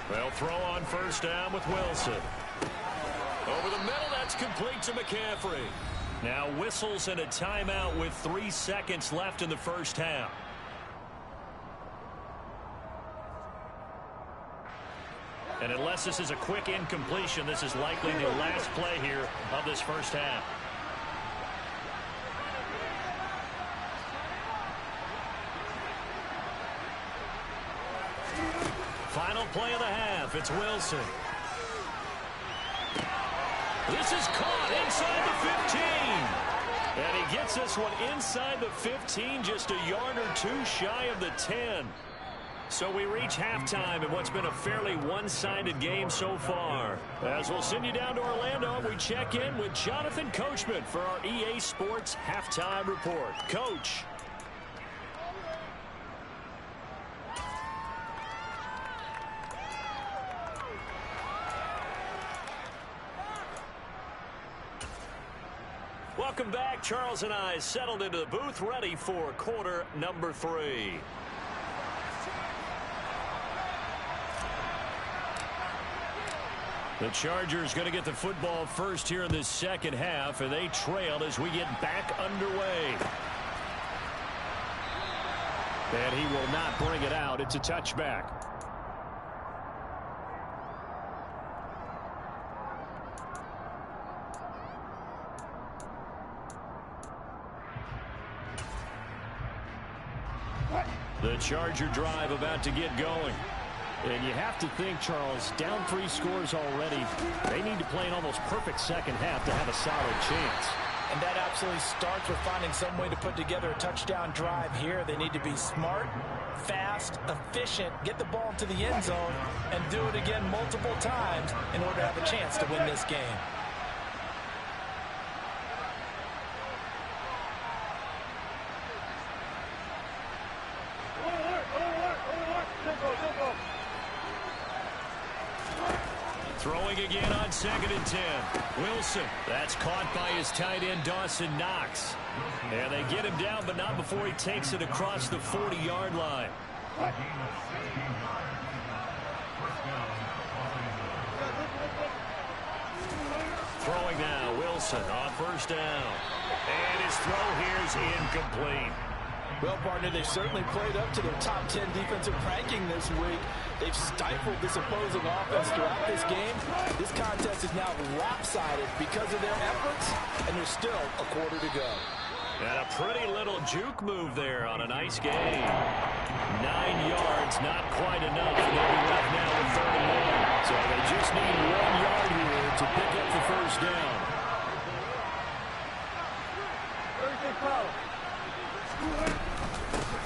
They'll throw on 1st down with Wilson. Over the middle, that's complete to McCaffrey. Now whistles and a timeout with 3 seconds left in the 1st half. And unless this is a quick incompletion, this is likely the last play here of this 1st half. Final play of the half. It's Wilson. This is caught inside the 15. And he gets this one inside the 15, just a yard or 2 shy of the 10. So we reach halftime in what's been a fairly one-sided game so far. As we'll send you down to Orlando, we check in with Jonathan Coachman for our EA Sports Halftime Report. Coach. Welcome back. Charles and I settled into the booth ready for quarter number 3. The Chargers going to get the football first here in this second half, and they trail as we get back underway. And he will not bring it out. It's a touchback. The Charger drive about to get going. And you have to think, Charles, down 3 scores already. They need to play an almost perfect second half to have a solid chance. And that absolutely starts with finding some way to put together a touchdown drive here. They need to be smart, fast, efficient, get the ball to the end zone, and do it again multiple times in order to have a chance to win this game. Throwing again on 2nd and 10. Wilson. That's caught by his tight end, Dawson Knox. And they get him down, but not before he takes it across the 40-yard line. Throwing now, Wilson on 1st down. And his throw here is incomplete. Well, partner, they've certainly played up to their top 10 defensive ranking this week. They've stifled this opposing offense throughout this game. This contest is now lopsided because of their efforts, and there's still a quarter to go. And a pretty little juke move there on a nice game. 9 yards, not quite enough. They'll be left now with 3rd and 1. So they just need 1 yard here to pick up the 1st down.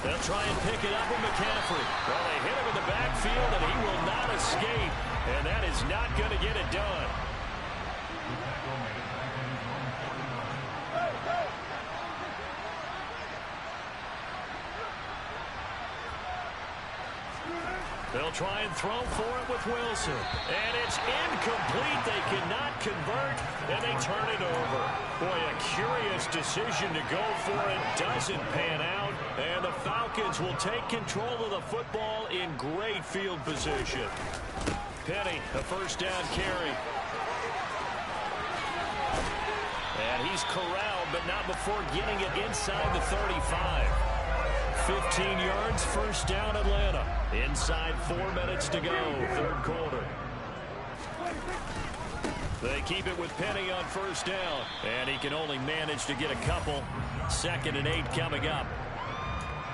They'll try and pick it up with McCaffrey. Well, they hit him in the backfield, and he will not escape. And that is not going to get it done. They'll try and throw for it with Wilson. And it's incomplete. They cannot convert, and they turn it over. Boy, a curious decision to go for it. Doesn't pan out, and the Falcons will take control of the football in great field position. Penny, a 1st down carry. And he's corralled, but not before getting it inside the 35. 15 yards, 1st down, Atlanta. Inside 4 minutes to go, 3rd quarter. They keep it with Penny on 1st down, and he can only manage to get a couple. 2nd and 8 coming up.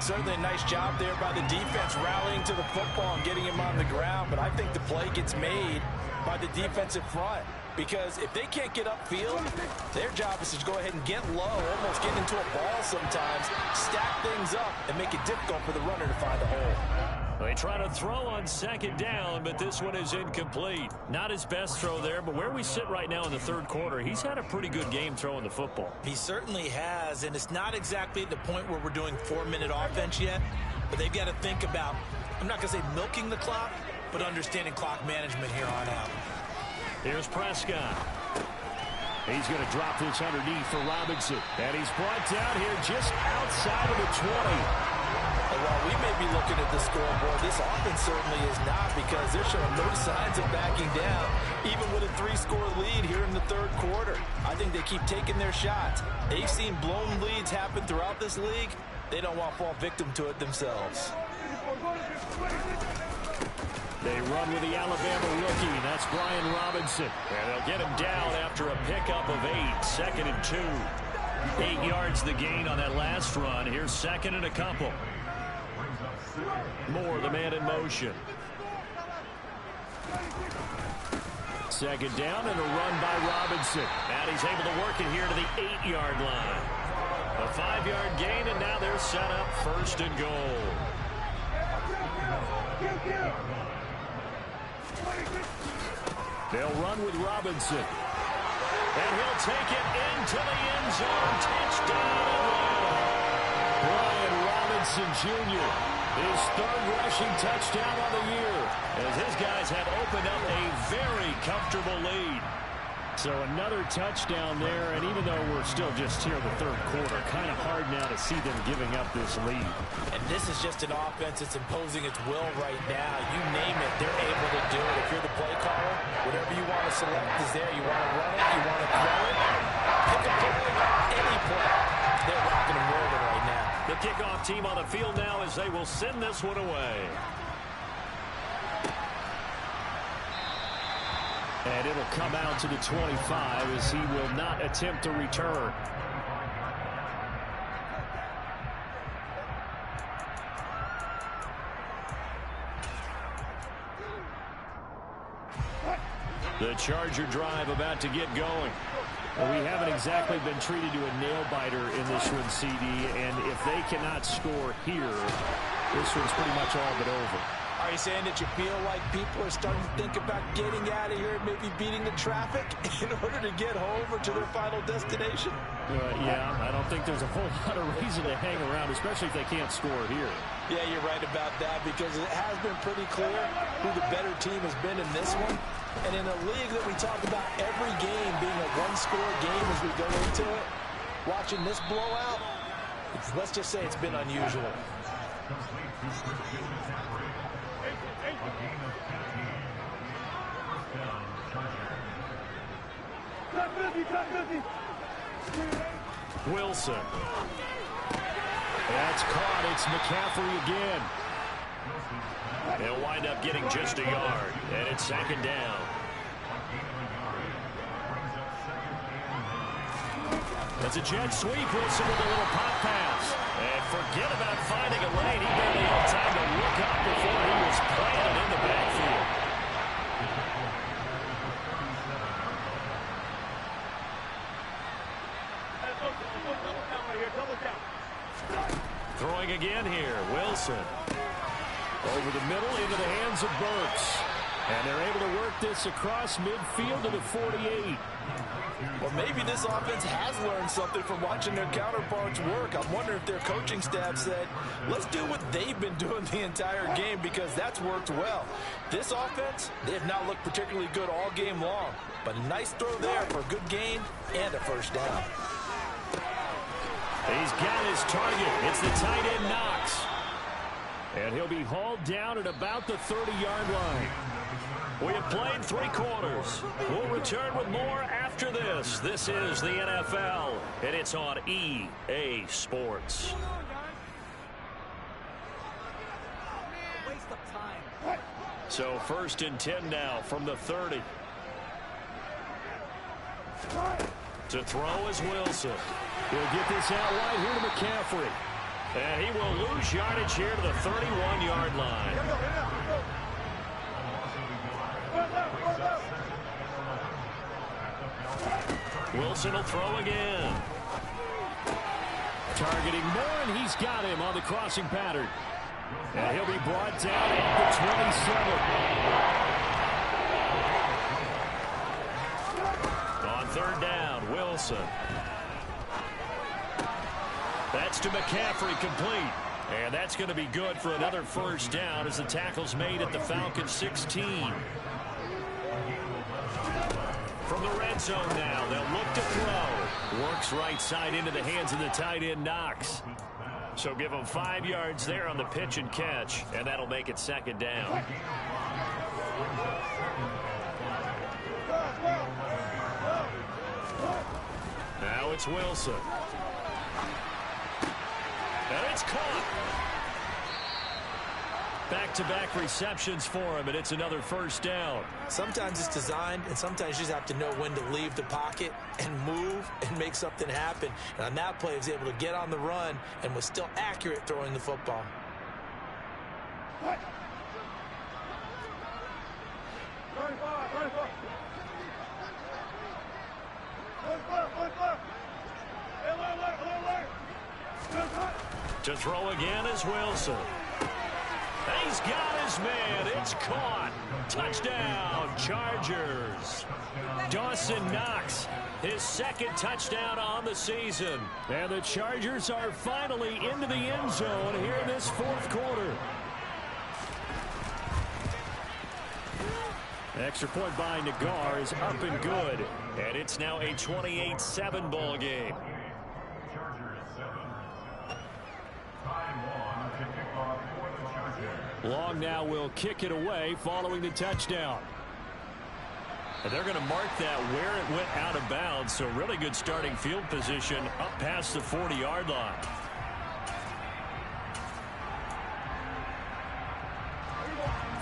Certainly a nice job there by the defense rallying to the football and getting him on the ground, but I think the play gets made by the defensive front. Because if they can't get upfield, their job is to go ahead and get low, almost get into a ball sometimes, stack things up, and make it difficult for the runner to find a hole. They try to throw on 2nd down, but this one is incomplete. Not his best throw there, but where we sit right now in the 3rd quarter, he's had a pretty good game throwing the football. He certainly has, and it's not exactly at the point where we're doing 4-minute offense yet, but they've got to think about, I'm not going to say milking the clock, but understanding clock management here on out. Here's Prescott. He's going to drop this underneath for Robinson. And he's brought down here just outside of the 20. And while we may be looking at the scoreboard, this offense certainly is not, because they're showing no signs of backing down, even with a 3-score lead here in the 3rd quarter. I think they keep taking their shots. They've seen blown leads happen throughout this league. They don't want to fall victim to it themselves. They run with the Alabama rookie. That's Brian Robinson. And they'll get him down after a pickup of 8. 2nd and 2. 8 yards the gain on that last run. Here's 2nd and a couple. Moore, the man in motion. 2nd down and a run by Robinson. And he's able to work it here to the 8-yard line. A 5-yard gain, and now they're set up 1st and goal. They'll run with Robinson. And he'll take it into the end zone. Touchdown, Atlanta. Brian Robinson Jr., his 3rd rushing touchdown of the year, as his guys have opened up a very comfortable lead. So another touchdown there, and even though we're still just here in the third quarter, kind of hard now to see them giving up this lead. And this is just an offense that's imposing its will right now. You name it, they're able to do it. If you're the play caller, whatever you want to select is there. You want to run it, you want to throw it, pick a play, any play. They're rocking and rolling right now. The kickoff team on the field now as they will send this one away. And it'll come out to the 25 as he will not attempt to return. The Charger drive about to get going. Well, we haven't exactly been treated to a nail-biter in this one, CD, and if they cannot score here, this one's pretty much all but over. Are you saying that you feel like people are starting to think about getting out of here and maybe beating the traffic in order to get home or to their final destination? Yeah, I don't think there's a whole lot of reason to hang around, especially if they can't score here. Yeah, you're right about that because it has been pretty clear who the better team has been in this one. And in a league that we talk about every game being a one-score game as we go into it, watching this blowout, let's just say it's been unusual. Wilson. That's caught. It's McCaffrey again. They'll wind up getting just a yard, and it's second down. That's a jet sweep. Wilson with a little pop pass. And forget about finding a lane. He barely had time to look up before he was planted in the backfield. Throwing again here, Wilson. Over the middle into the hands of Burks. And they're able to work this across midfield to the 48. Well, maybe this offense has learned something from watching their counterparts work. I'm wondering if their coaching staff said, let's do what they've been doing the entire game because that's worked well. This offense, they have not looked particularly good all game long. But a nice throw there for a good gain and a first down. He's got his target. It's the tight end Knox. And he'll be hauled down at about the 30-yard line. We have played 3 quarters. We'll return with more after this. This is the NFL, and it's on EA Sports. So 1st and 10 now from the 30. To throw is Wilson. He'll get this out right here to McCaffrey. And he will lose yardage here to the 31-yard line. Wilson will throw again. Targeting Moore, and he's got him on the crossing pattern. And he'll be brought down at the 27. On 3rd down, Wilson. That's to McCaffrey, complete. And that's going to be good for another first down as the tackle's made at the Falcons 16. From the red zone now, they'll look to throw. Works right side into the hands of the tight end Knox. So give him 5 yards there on the pitch and catch, and that'll make it 2nd down. Now it's Wilson. And it's caught. Back-to-back receptions for him, and it's another first down. Sometimes it's designed, and sometimes you just have to know when to leave the pocket and move and make something happen. And on that play, he was able to get on the run and was still accurate throwing the football. To throw again is Wilson. He's got his man. It's caught. Touchdown, Chargers. Dawson Knox, his 2nd touchdown on the season. And the Chargers are finally into the end zone here in this 4th quarter. Extra point by Nagar is up and good. And it's now a 28-7 ball game. Long now will kick it away following the touchdown. And they're going to mark that where it went out of bounds. So really good starting field position up past the 40-yard line.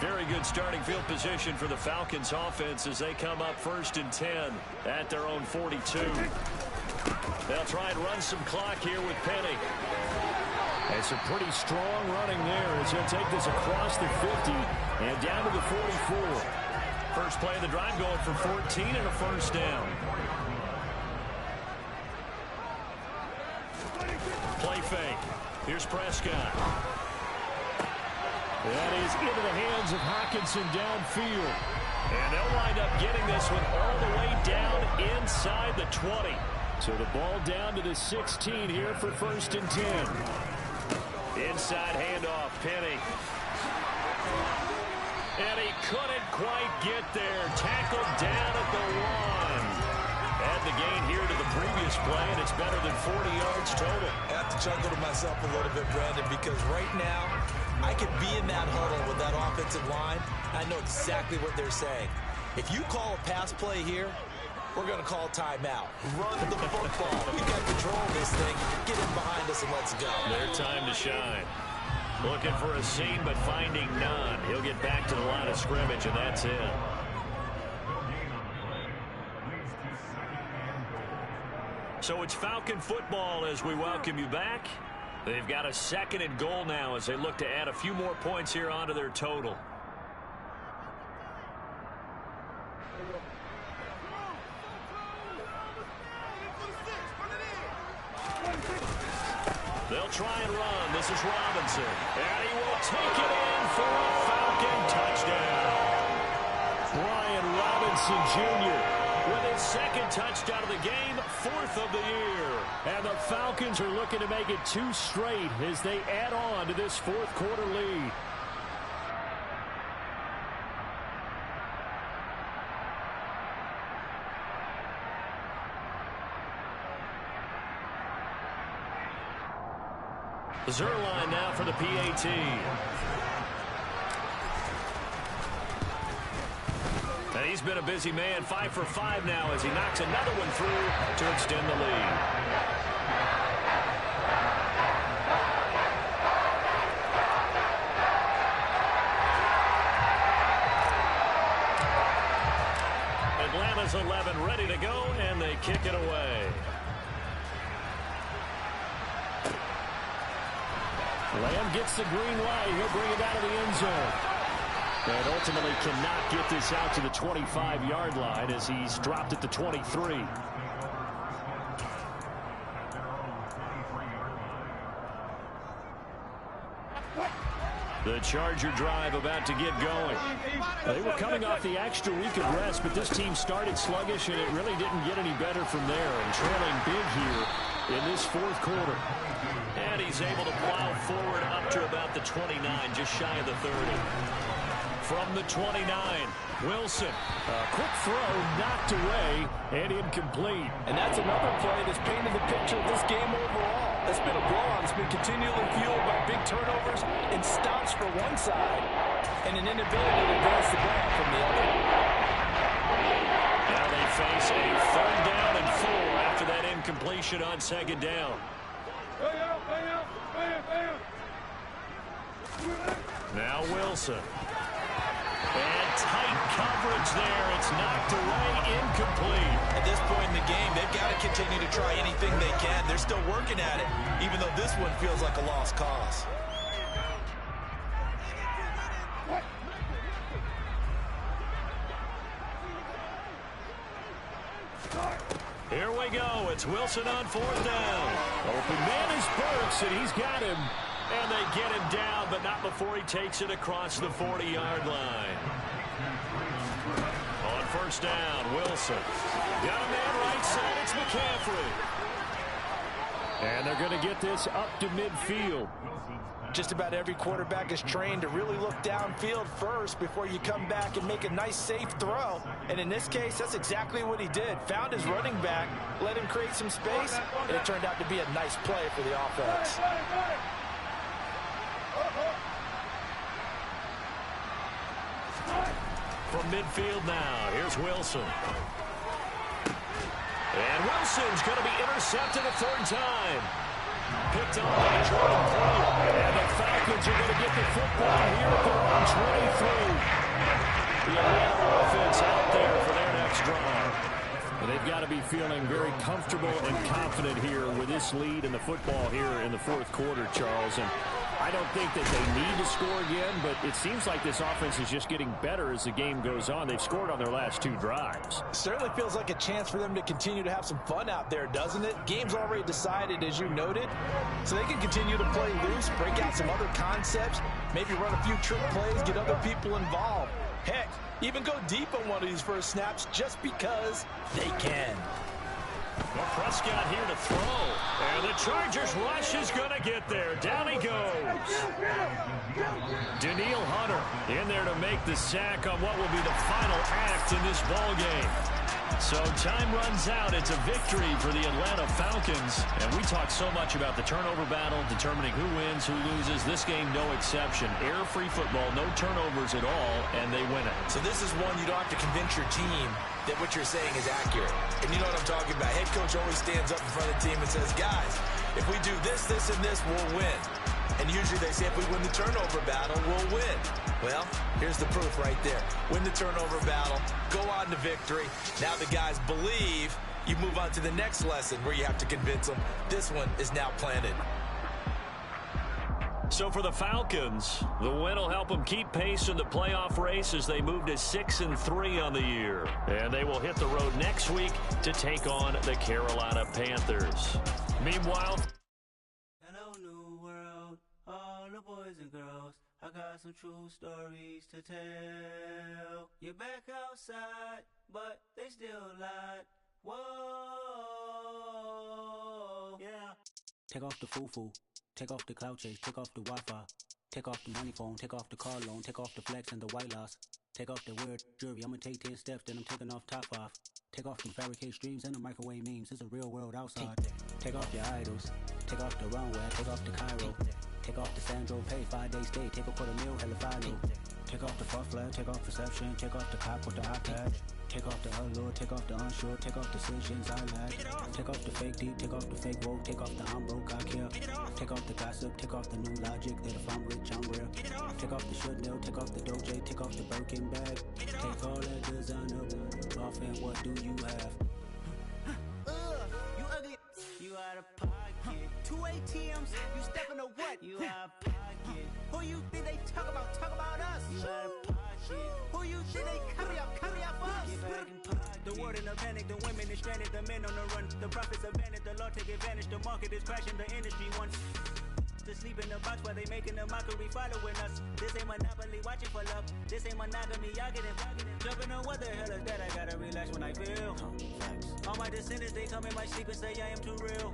Very good starting field position for the Falcons offense as they come up 1st and 10 at their own 42. They'll try and run some clock here with Penny. And some pretty strong running there as he'll take this across the 50 and down to the 44. First play of the drive going for 14 and a first down. Play fake. Here's Prescott. That is into the hands of Hockenson downfield. And they'll wind up getting this one all the way down inside the 20. So the ball down to the 16 here for 1st and 10. Inside handoff, Penny. And he couldn't quite get there. Tackled down at the 1. Add the gain here to the previous play, and it's better than 40 yards total. I have to chuckle to myself a little bit, Brandon, because right now I could be in that huddle with that offensive line. I know exactly what they're saying. If you call a pass play here, we're going to call timeout. Run the football. We've got control of this thing. Get it behind us and let's go. Their time to shine. Looking for a seam, but finding none. He'll get back to the line of scrimmage, and that's it. So it's Falcon football as we welcome you back. They've got a 2nd and goal now as they look to add a few more points here onto their total. They'll try and run. This is Robinson. And he will take it in for a Falcon touchdown. Ryan Robinson Jr. with his 2nd touchdown of the game, 4th of the year. And the Falcons are looking to make it 2 straight as they add on to this 4th quarter lead. Zerline now for the PAT. And he's been a busy man, 5 for 5 now as he knocks another one through to extend the lead. Atlanta's 11 ready to go, and they kick it away. Lamb gets the green light. He'll bring it out of the end zone. And ultimately cannot get this out to the 25-yard line as he's dropped at the 23. The Charger drive about to get going. They were coming off the extra week of rest, but this team started sluggish, and it really didn't get any better from there. And trailing big here in this 4th quarter. And he's able to plow forward up to about the 29, just shy of the 30. From the 29, Wilson. A quick throw, knocked away, and incomplete. And that's another play that's painted the picture of this game overall. It's been a blowout. It's been continually fueled by big turnovers and stops for one side and an inability to advance the ball from the other. Now they face a 3rd down and 4 after that incompletion on 2nd down. Now Wilson. And tight coverage there. It's knocked away, incomplete. At this point in the game, they've got to continue to try anything they can. They're still working at it, even though this one feels like a lost cause. Here we go. It's Wilson on 4th down. Open man is Burks, and he's got him. And they get him down, but not before he takes it across the 40-yard line. On 1st down, Wilson. Got a man right side. It's McCaffrey. And they're going to get this up to midfield. Just about every quarterback is trained to really look downfield first before you come back and make a nice, safe throw. And in this case, that's exactly what he did. Found his running back, let him create some space, and it turned out to be a nice play for the offense. From midfield now, here's Wilson. And Wilson's going to be intercepted a third time. Picked up by Jordan Poole. And the Falcons are going to get the football here at their own 23. The Atlanta offense out there for their next drive. And they've got to be feeling very comfortable and confident here with this lead in the football here in the fourth quarter, Charles. And I don't think that they need to score again, but it seems like this offense is just getting better as the game goes on. They've scored on their last 2 drives. Certainly feels like a chance for them to continue to have some fun out there, doesn't it? Game's already decided, as you noted, so they can continue to play loose, break out some other concepts, maybe run a few trick plays, get other people involved. Heck, even go deep on one of these first snaps just because they can. Well, Prescott here to throw. And the Chargers rush is going to get there. Down he goes. Danielle Hunter in there to make the sack on what will be the final act in this ball game. So time runs out. It's a victory for the Atlanta Falcons. And we talked so much about the turnover battle, determining who wins, who loses. This game, no exception. Error-free football, no turnovers at all, and they win it. So this is one you don't have to convince your team that what you're saying is accurate. And you know what I'm talking about. Head coach always stands up in front of the team and says, guys, if we do this, this, and this, we'll win. And usually they say if we win the turnover battle, we'll win. Well, here's the proof right there. Win the turnover battle, go on to victory. Now the guys believe. You move on to the next lesson where you have to convince them. This one is now planted. So for the Falcons, the win will help them keep pace in the playoff race as they move to 6-3 on the year. And they will hit the road next week to take on the Carolina Panthers. Meanwhile, hello, new world, all the boys and girls. I got some true stories to tell. You're back outside, but they still lied. Whoa, yeah. Take off the foo-foo. Take off the cloud chase, take off the Wi-Fi. Take off the money phone, take off the car loan, take off the flex and the white loss. Take off the weird jewelry, I'ma take 10 steps, then I'm taking off top 5. Take off the fabricate streams and the microwave memes, it's a real world outside. Take off your idols, take off the runway, take off the Cairo. Take off the Sandro pay, 5-day stay, take a $250,000, hella follow. Take off the far flag, take off perception, take off the cop with the iPad. Take off the allure, take off the unsure, take off decisions I lack. Take off the fake deep, take off the fake woke, take off the I'm broke, I care. Take off the gossip, take off the new logic that if I'm rich, I'm real. Take off the should know, take off the Doja, take off the Birkin bag. Take all that designer off and what do you have? You ugly, you out of pocket. 2 ATMs, you stepping to what? You out of pocket. Who you think they talk about us? You out of pocket. Who you think they carry up us? The world in a panic, the women is stranded, the men on the run. The profits abandoned, the law take advantage, the market is crashing, the industry wants to sleep in the box while they making a mockery following us. This ain't monopoly, watching for love. This ain't monogamy, y'all getting jumping on what the hell is that? I gotta relax when I feel. All my descendants, they come in my sleep and say I am too real.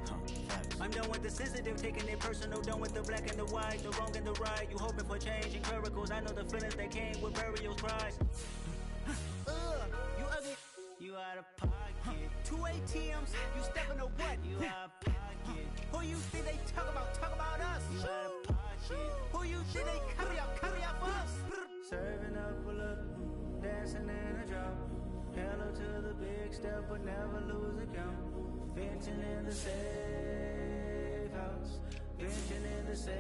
I'm done with the sensitive, taking it personal, done with the black and the white, the wrong and the right. You hoping for change and miracles, I know the feelings that came with burial cries. You ugly, you out of pocket. 2 ATMs, you stepping to what? You out of pocket. Who you think they talk about us? You out of pocket. Who you think they carry up us? Serving up a look, dancing in a drop. Hello to the big step, but never lose a count. Venting in the safe house. Venting in the safe.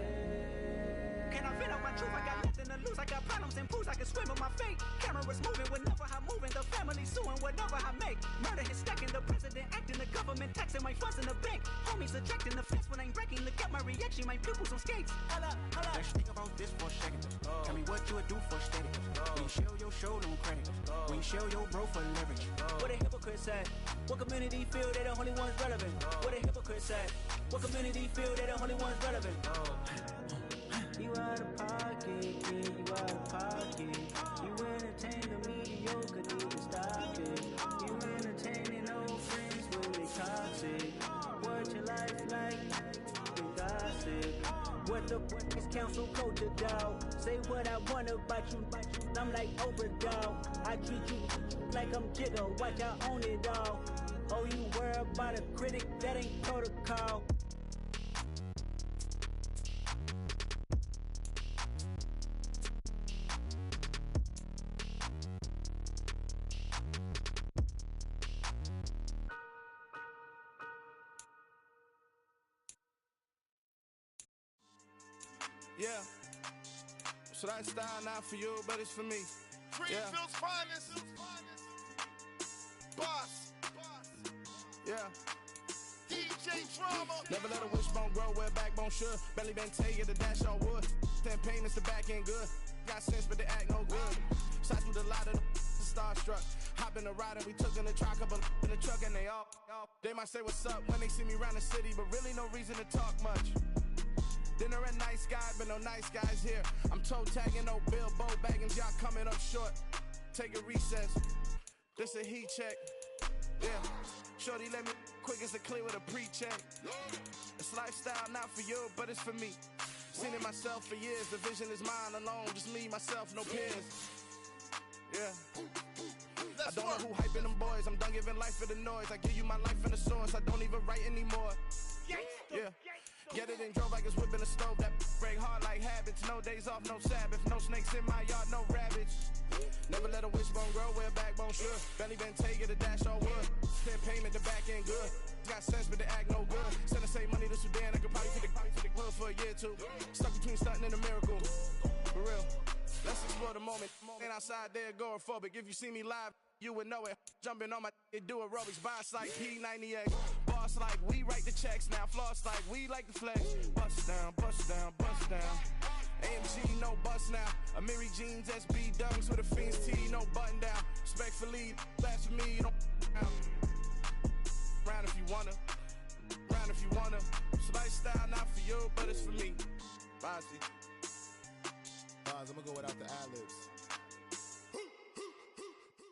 Can I vent out my truth? I got nothing to lose. I got problems and pools. I can swim with my fate. Cameras moving whenever I'm moving. The family suing whatever I make. Murder is stacking. The president acting. The government taxing my funds in the bank. Homies ejecting the fence when I'm breaking. Look at my reaction. My pupils on skates. Holla, holla. Let's think about this for a second. Tell me what you would do for steady. When you show your show no credit. When you show your bro for leverage. What a hypocrite said. What community feel they the only ones relevant? What a hypocrite said. What community feel they the only ones relevant? You out of pocket, yeah, you out of pocket. You entertain the mediocre, need to stop it. You entertaining old friends when they toxic. What your life like What the fuck is council culture, dog? Say what I want about you, I'm like overdog. I treat you like I'm Jigga, watch I own it all. Oh, you worry about a critic, that ain't protocol. Yeah. So that style not for you, but it's for me. Greenfield's finest. Boss. Yeah. DJ Drama. Never let a wishbone grow where a backbone should. Belly been take the dash on wood. 10 payments the back end good. Got sense, but they act no good. Shots through the lot of the starstruck. Hop in the ride and we took in the truck, couple in the truck, and they might say what's up when they see me around the city, but really no reason to talk much. Dinner at nice guy, but no nice guys here. I'm toe tagging, no Bilbo baggins, y'all coming up short. Take a recess. This a heat check. Yeah. Shorty let me quick as a clear with a pre-check. It's lifestyle not for you, but it's for me. Seen it myself for years. The vision is mine alone. Just me, myself, no peers. Yeah. I don't know who hyping them boys. I'm done giving life for the noise. I give you my life in the source. I don't even write anymore. Yeah. Get it and drove like it's whipping a stove. That break hard like habits. No days off, no Sabbath. No snakes in my yard, no rabbits. Never let a wishbone grow where a backbone should. Belly been take it, a dash on wood. 10 payment, the back end good. Got sense, but they act no good. Send the same money to Sudan. I could probably feed the hood for a year or two. Stuck between stunting and a miracle. For real. Let's explore the moment. Ain't outside there agoraphobic. If you see me live, you would know it. Jumping on my do aerobics. Boss like P90X. Boss like we write the checks now. Floss like we like the flex. Bust down, bust down, bust down. AMG, no bust now. Amiri jeans, SB dunks with a Fiends T, no button down. Respectfully, that's for me, you don't round if you wanna. Round if you wanna. It's lifestyle not for you, but it's for me. Bossy. I'm gonna go without the ad-libs.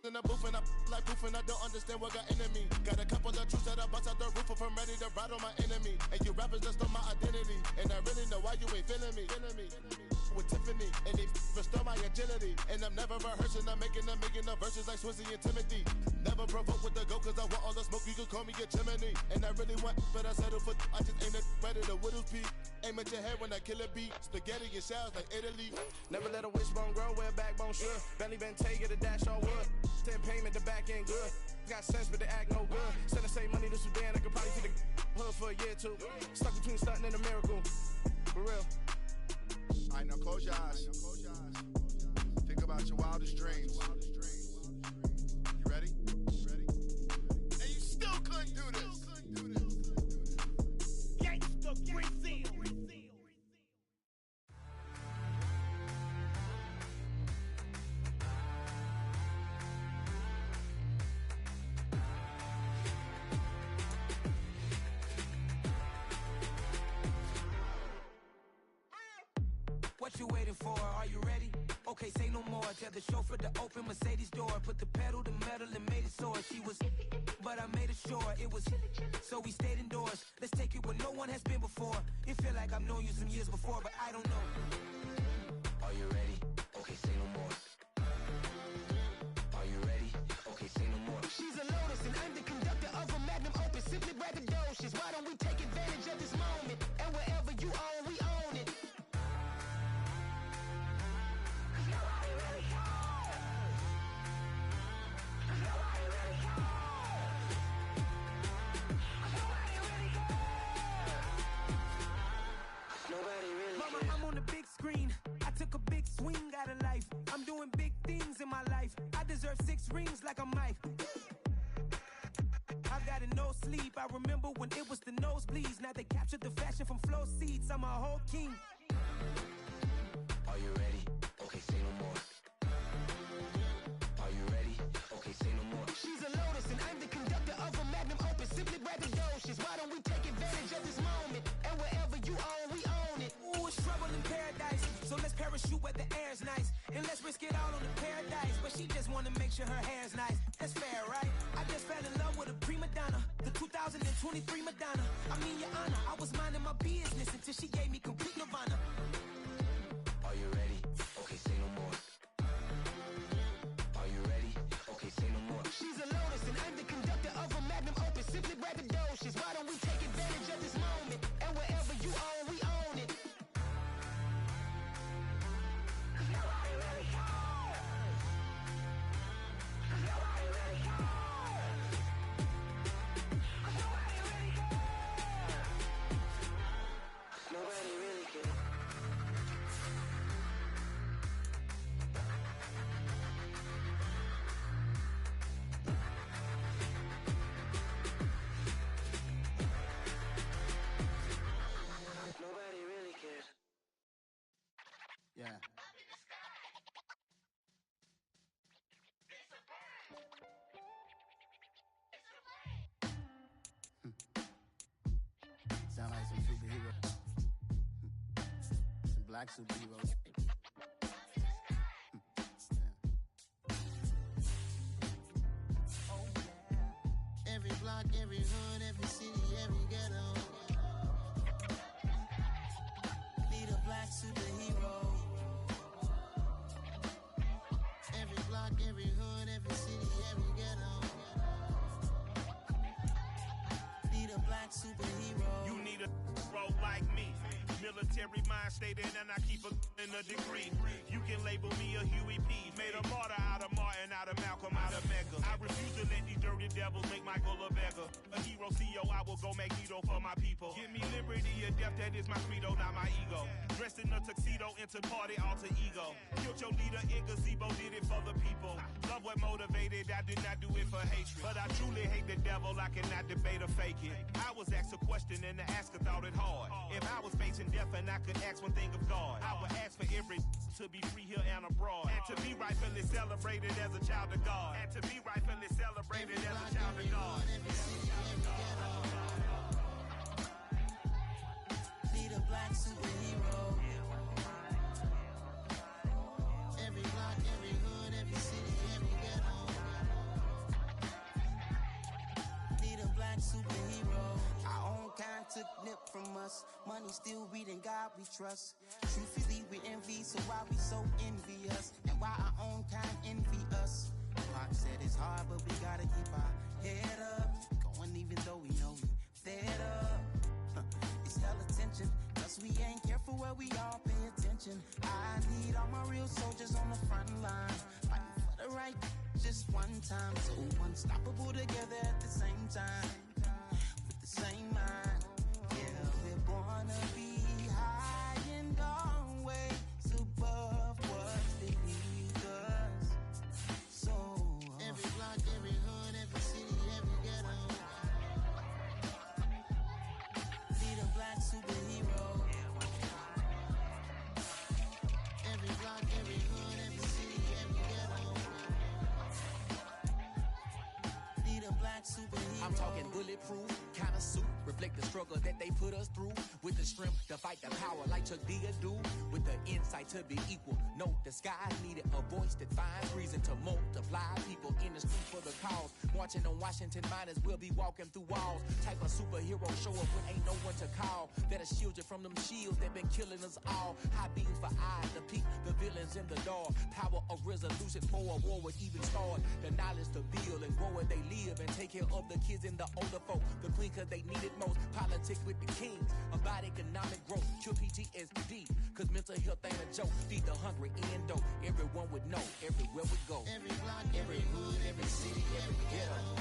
In the booth and I like proof and I don't understand what got into me. Got a couple of troops that I bust out the roof if I'm ready to ride on my enemy. And you rappers just stole my identity, and I really know why you ain't feeling me. With Tiffany, and they restore my agility. And I'm never rehearsing, I'm making a million of verses like Swizzy and Timothy. Never provoke with the go, cause I want all the smoke, you can call me a chimney. And I really want, but I settle for, I just ain't ready to whittle peak. Aim at your head when I kill a beat. Spaghetti and shells like Italy. Never let a wishbone grow where a backbone should. Belly been take it, a dash on wood. 10 payment, the back end good. Got sense, but they act no good. Send the same money to Sudan, I could probably feed the hood for a year or two. Stuck between stunting and a miracle. For real. Alright, now close your eyes. Think about your wildest dreams. You ready? And you still couldn't do this. Gangsta Brazil. What you waiting for? Are you ready? Okay, say no more. Tell the chauffeur to open Mercedes door. Put the pedal to metal and made it soar. She was, but I made it sure it was. So we stayed indoors. Let's take it where no one has been before. It feel like I've known you some years before, but I don't know. Are you ready? Okay, say no more. Are you ready? Okay, say no more. She's a Lotus and I'm the conductor of a Magnum Opus. Simply braggadocious. Why don't we take advantage of this moment? And wherever you own, we own it. Mama, I'm on the big screen. I took a big swing out of life. I'm doing big things in my life. I deserve 6 rings like I'm Mike. I've got no sleep. I remember when it was the nosebleeds. Now they captured the fashion from flow seats. I'm a whole king. Are you ready? Okay, say no more. Are you ready? Okay, say no more. She's a Lotus and I'm the conductor of a Magnum Opus. Simply braggadocious. Why don't we take advantage of this moment? And wherever you own, we own it. Ooh, it's trouble in paradise. So let's parachute where the air's nice. And let's risk it all on the paradise. But she just wanna make sure her hair's nice. That's fair, right? I just fell in love with a prima donna. The 2023 Madonna. I mean, your honor, I was minding my business until she gave me complete nirvana. Yeah. Sound like some superheroes. Some black superheroes. Every block, every hood, every city, every ghetto. Need a black superhero. Every block, every hood, every city, every ghetto. Need a black superhero. You need a role like me. Military mind stated, and I keep a degree. You can label me a Huey P. Made a martyr out of Martin, out of Malcolm, out of Mega. I refuse to let these dirty devils make Michael a beggar. A hero CEO, I will go Magneto for my people. Give me liberty or death, that is my credo, not my ego. Dressed in a tuxedo, into party, alter ego. Killed your leader in gazebo, did it for the people. Love what motivated, I did not do it for hatred. But I truly hate the devil, I cannot debate or fake it. I was asked a question and the asker thought it hard. If I was facing death and I could ask one thing of God, I would ask for every to be free here and abroad, and to be rightfully celebrated as a child of God, and to be rightfully celebrated as a child of God. Need a black superhero. Every block, every hood, every city, every ghetto. Need a black superhero. Our own kind took nip from us. Money still reading God we trust. Truthfully we envy, so why we so envious? And why our own kind envy us? Pac said it's hard, but we gotta keep our head up. Going even though we know we fed up. It's hell attention, cause we ain't careful where we all pay attention. I need all my real soldiers on the front line, fighting for the right just one time. So unstoppable together at the same time, with the same mind. Yeah, we're born to be high and always above what's beneath us. So every block, every hood, every city, every ghetto. Need a black superhero. Every block, every hood, every city, every ghetto. Need a black superhero. I'm talking bulletproof kind of suit, reflect the struggle that they put us through, with the strength to fight the power like Chuck D do, with the insight to be equal. No, the sky needed a voice that finds reason to multiply people in the street for the cause. Marching on Washington miners, we'll be walking through walls. Type of superhero show up when ain't no one to call. That'll shield you from them shields that been killing us all. High beams for eyes to peek the villains in the dark. Power of resolution for a war would even start. The knowledge to build and grow where they live and take care of the kids and the older folk. The queen cause they need it most. Politics with the kings about economic growth. Cure PTSD cause mental health ain't a joke. Feed the hungry and dope. Everyone would know everywhere we go. Every block, every hood, every city, every ghetto.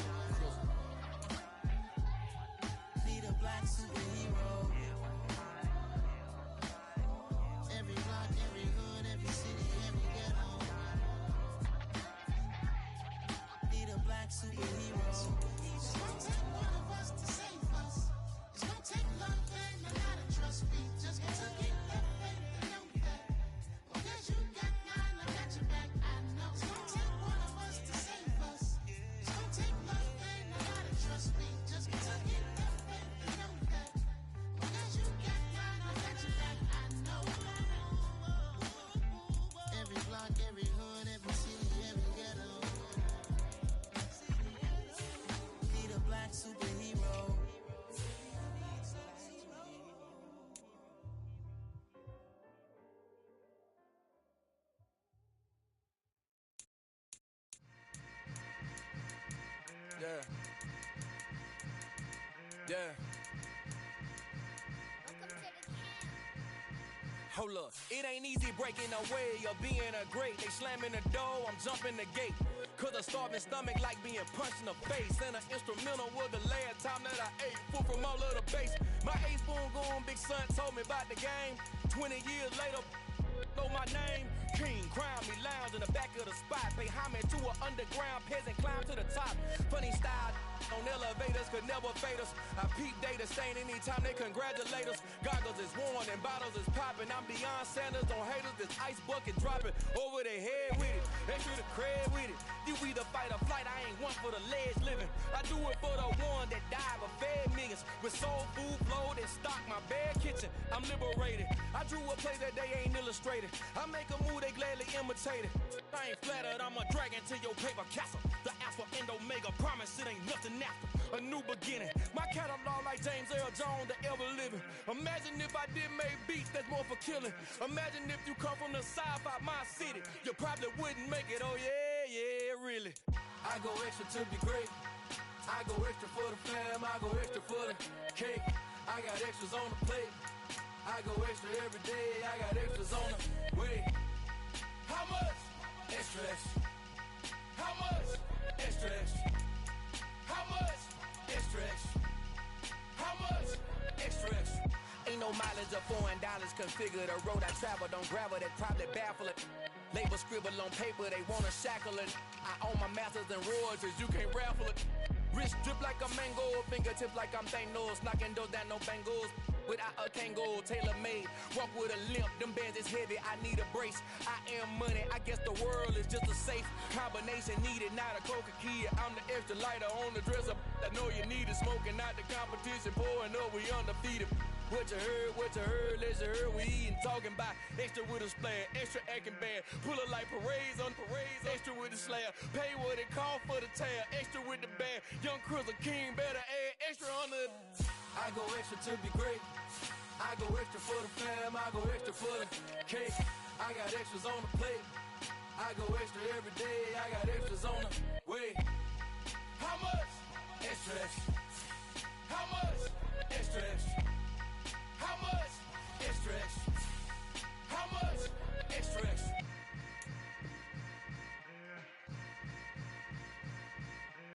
Need a black superhero. Every block, every hood, every city, every ghetto. Need a black superhero. It's gonna take one of us to save us. It's gonna take love and a lot of trust. We just gotta get that faith and know that. Well, guess you got mine, I got your back. I know it's gonna take one of us to save us. It's gonna take love and a lot of trust. We just gotta get that faith and know that. Well, guess you got mine, I got your back. I know. Every block, every hood, every city, every ghetto. Need a black superhero. Yeah. Yeah. Hold up, it ain't easy breaking away or being a great. They slamming the door, I'm jumping the gate. Cause a starving stomach like being punched in the face. And an instrumental was the last time that I ate. Food from all of the base. My 8 spoon going big son told me about the game. 20 years later, know my name. King, crown me, lounge in the back of the spot. Pay homage to an underground peasant, climb to the top. Funny style on elevators could never fade us. I peep data stain anytime they congratulate us. Goggles is worn and bottles is popping. I'm Deion Sanders on haters, this ice bucket dropping over their head with it. Extra the cred with it. You either fight or flight, I ain't one for the ledge living. I do it for the one that died but fed millions. With soul food flowed and stocked my bare kitchen. I'm liberated. I drew a play that they ain't illustrated. I make a move they gladly imitate it. I ain't flattered, I'm a dragon to your paper castle. The alpha and omega, promise it ain't nothing after. A new beginning. My catalog like James Earl Jones, the ever living. Imagine if I did make beats that's more for killing. Imagine if you come from the sci-fi my city. You probably wouldn't make it, oh yeah, really. I go extra to be great. I go extra for the fam, I go extra for the cake. I got extras on the plate. I go extra every day, I got extras on the way. How much? Extra, extra. How much? Extra, extra. How much? Extra, extra. How much? Extra, extra. Ain't no mileage of $4 configure the road I travel. Don't gravel, that probably baffle it. Label scribble on paper, they wanna shackle it. I own my masters and royalties, you can't raffle it. Wrist drip like a mango, fingertips like I'm Thanos. Knocking doors down, no bangles. Without a Kango, tailor-made. Walk with a limp, them bands is heavy, I need a brace. I am money, I guess the world is just a safe combination needed, not a coca key. I'm the extra lighter on the dresser. I know you need it, smoking out the competition, pouring up, we undefeated. What you heard, let's you heard, we eatin', talking about extra with a splash, extra acting bad, pull it like parades on parades, extra with the slab, pay what it cost for the tab, extra with the bag, young Cruz a king, better add extra on the. I go extra to be great, I go extra for the fam, I go extra for the cake, I got extras on the plate, I go extra every day, I got extra.